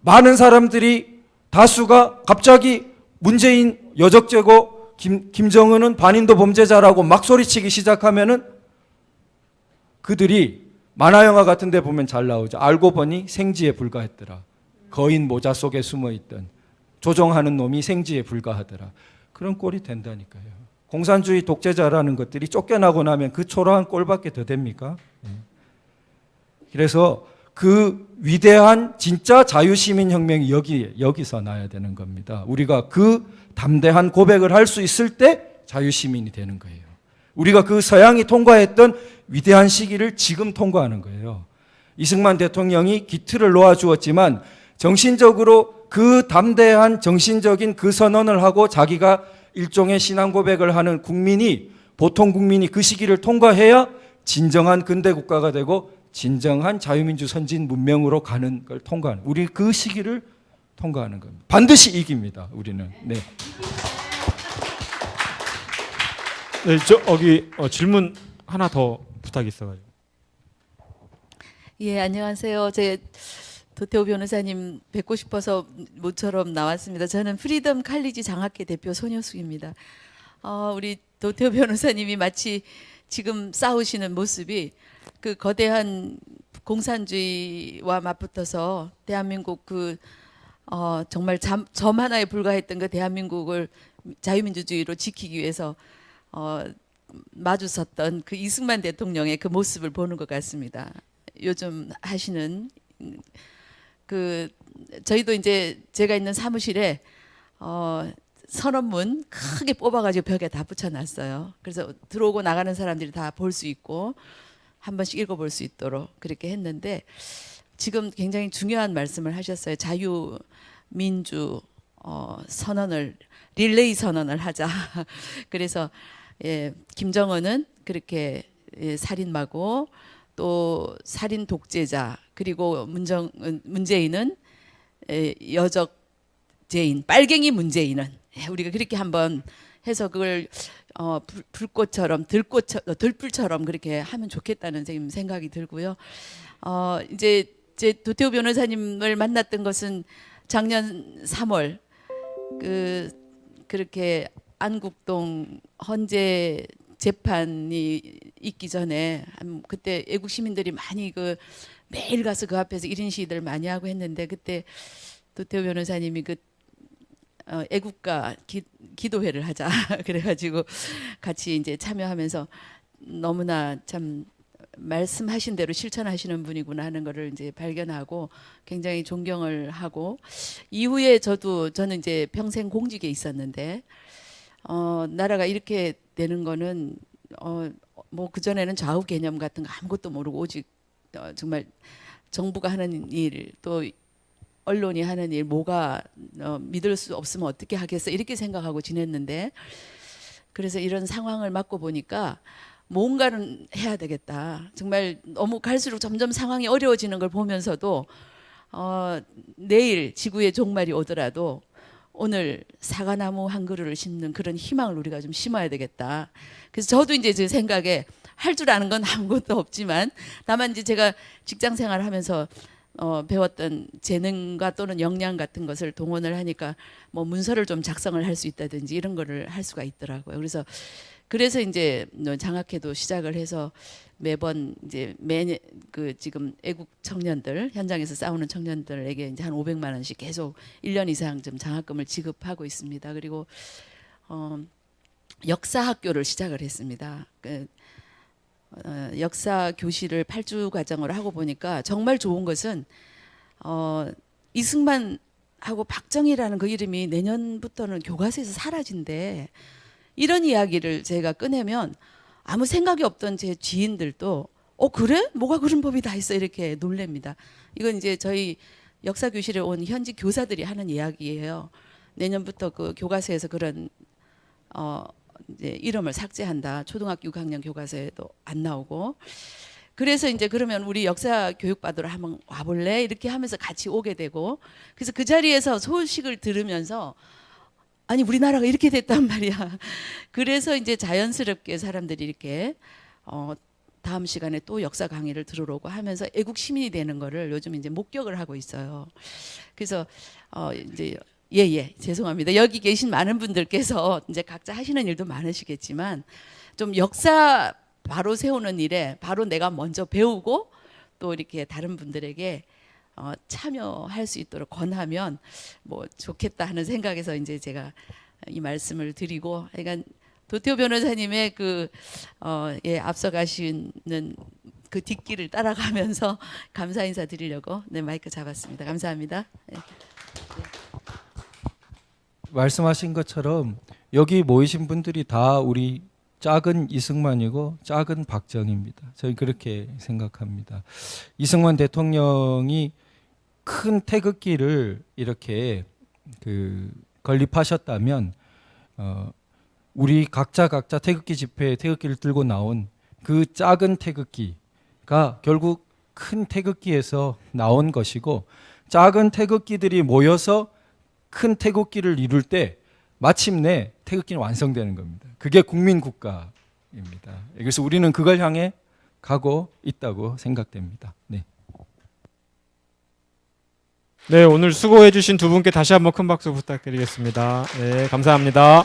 많은 사람들이 다수가 갑자기 문재인 여적죄고 김정은은 반인도 범죄자라고 막 소리치기 시작하면은 그들이 만화영화 같은 데 보면 잘 나오죠. 알고 보니 생지에 불과했더라. 거인 모자 속에 숨어있던 조종하는 놈이 생지에 불과하더라. 그런 꼴이 된다니까요. 공산주의 독재자라는 것들이 쫓겨나고 나면 그 초라한 꼴밖에 더 됩니까? 그래서 그 위대한 진짜 자유시민혁명이 여기서 나야 되는 겁니다. 우리가 그 담대한 고백을 할 수 있을 때 자유시민이 되는 거예요. 우리가 그 서양이 통과했던 위대한 시기를 지금 통과하는 거예요. 이승만 대통령이 기틀을 놓아주었지만 정신적으로 그 담대한 정신적인 그 선언을 하고 자기가 일종의 신앙 고백을 하는 국민이, 보통 국민이 그 시기를 통과해야 진정한 근대 국가가 되고 진정한 자유민주 선진 문명으로 가는 걸 통과하는, 우리 그 시기를 통과하는 겁니다. 반드시 이깁니다, 우리는. 네. 네, 여기 질문 하나 더 부탁이 있어가지고. 예, 안녕하세요. 제 도태우 변호사님 뵙고 싶어서 모처럼 나왔습니다. 저는 프리덤 칼리지 장학회 대표 손효숙입니다. 우리 도태우 변호사님이 마치 지금 싸우시는 모습이 그 거대한 공산주의와 맞붙어서 대한민국 정말 점 하나에 불과했던 그 대한민국을 자유민주주의로 지키기 위해서 마주섰던 그 이승만 대통령의 그 모습을 보는 것 같습니다. 요즘 하시는 저희도 이제 제가 있는 사무실에 선언문 크게 뽑아가지고 벽에 다 붙여놨어요. 그래서 들어오고 나가는 사람들이 다 볼 수 있고 한 번씩 읽어볼 수 있도록 그렇게 했는데, 지금 굉장히 중요한 말씀을 하셨어요. 자유민주 선언을, 릴레이 선언을 하자. 그래서 김정은은 그렇게 살인마고 또 살인 독재자, 그리고 문재인은 여적죄인, 빨갱이 문재인은, 우리가 그렇게 한번 해서 그걸 불꽃처럼 들불처럼 그렇게 하면 좋겠다는 생각이 들고요. 이제 제 도태우 변호사님을 만났던 것은 작년 3월 그렇게 안국동 헌재 재판이 있기 전에, 그때 애국 시민들이 많이 매일 가서 그 앞에서 1인 시위들 많이 하고 했는데, 그때 도태우 변호사님이 애국가 기도회를 하자 그래가지고 같이 이제 참여하면서 너무나 참 말씀하신 대로 실천하시는 분이구나 하는 거를 이제 발견하고 굉장히 존경을 하고, 이후에 저는 이제 평생 공직에 있었는데 나라가 이렇게 되는 거는 뭐 그전에는 좌우 개념 같은 거 아무것도 모르고 오직 정말 정부가 하는 일, 또 언론이 하는 일, 뭐가 믿을 수 없으면 어떻게 하겠어, 이렇게 생각하고 지냈는데, 그래서 이런 상황을 맞고 보니까 뭔가는 해야 되겠다. 정말 너무 갈수록 점점 상황이 어려워지는 걸 보면서도 내일 지구의 종말이 오더라도 오늘 사과나무 한 그루를 심는 그런 희망을 우리가 좀 심어야 되겠다. 그래서 저도 이제 제 생각에 할 줄 아는 건 아무것도 없지만, 다만 이제 제가 직장 생활을 하면서 배웠던 재능과 또는 역량 같은 것을 동원을 하니까 뭐 문서를 좀 작성을 할 수 있다든지 이런 거를 할 수가 있더라고요. 그래서 이제 장학회도 시작을 해서 매번 이제 지금 애국 청년들, 현장에서 싸우는 청년들에게 이제 한 500만 원씩 계속 1년 이상 좀 장학금을 지급하고 있습니다. 그리고 역사 학교를 시작을 했습니다. 역사 교실을 8주 과정으로 하고 보니까 정말 좋은 것은 이승만하고 박정희라는 그 이름이 내년부터는 교과서에서 사라진대. 이런 이야기를 제가 꺼내면 아무 생각이 없던 제 지인들도 그래? 뭐가 그런 법이 다 있어? 이렇게 놀랍니다. 이건 이제 저희 역사 교실에 온 현직 교사들이 하는 이야기예요. 내년부터 그 교과서에서 그런 이제 이름을 삭제한다. 초등학교 6학년 교과서에도 안 나오고. 그래서 이제 그러면 우리 역사 교육 받으러 한번 와볼래? 이렇게 하면서 같이 오게 되고, 그래서 그 자리에서 소식을 들으면서 아니 우리나라가 이렇게 됐단 말이야. 그래서 이제 자연스럽게 사람들이 이렇게 다음 시간에 또 역사 강의를 들으러 오고 하면서 애국 시민이 되는 거를 요즘 이제 목격을 하고 있어요. 그래서 이제 죄송합니다. 여기 계신 많은 분들께서 이제 각자 하시는 일도 많으시겠지만 좀 역사 바로 세우는 일에 바로 내가 먼저 배우고 또 이렇게 다른 분들에게 참여할 수 있도록 권하면 뭐 좋겠다 하는 생각에서 이제 제가 이 말씀을 드리고, 그러니까 도태우 변호사님의 앞서 가시는 그 뒷길을 따라가면서 감사 인사 드리려고 마이크 잡았습니다. 감사합니다. 네. 말씀하신 것처럼 여기 모이신 분들이 다 우리 작은 이승만이고 작은 박정희입니다. 저희 그렇게 생각합니다. 이승만 대통령이 큰 태극기를 이렇게 건립하셨다면 우리 각자 태극기 집회에 태극기를 들고 나온 그 작은 태극기가 결국 큰 태극기에서 나온 것이고, 작은 태극기들이 모여서 큰 태극기를 이룰 때 마침내 태극기는 완성되는 겁니다. 그게 국민국가입니다. 그래서 우리는 그걸 향해 가고 있다고 생각됩니다. 네. 네, 오늘 수고해 주신 두 분께 다시 한번 큰 박수 부탁드리겠습니다. 네, 감사합니다.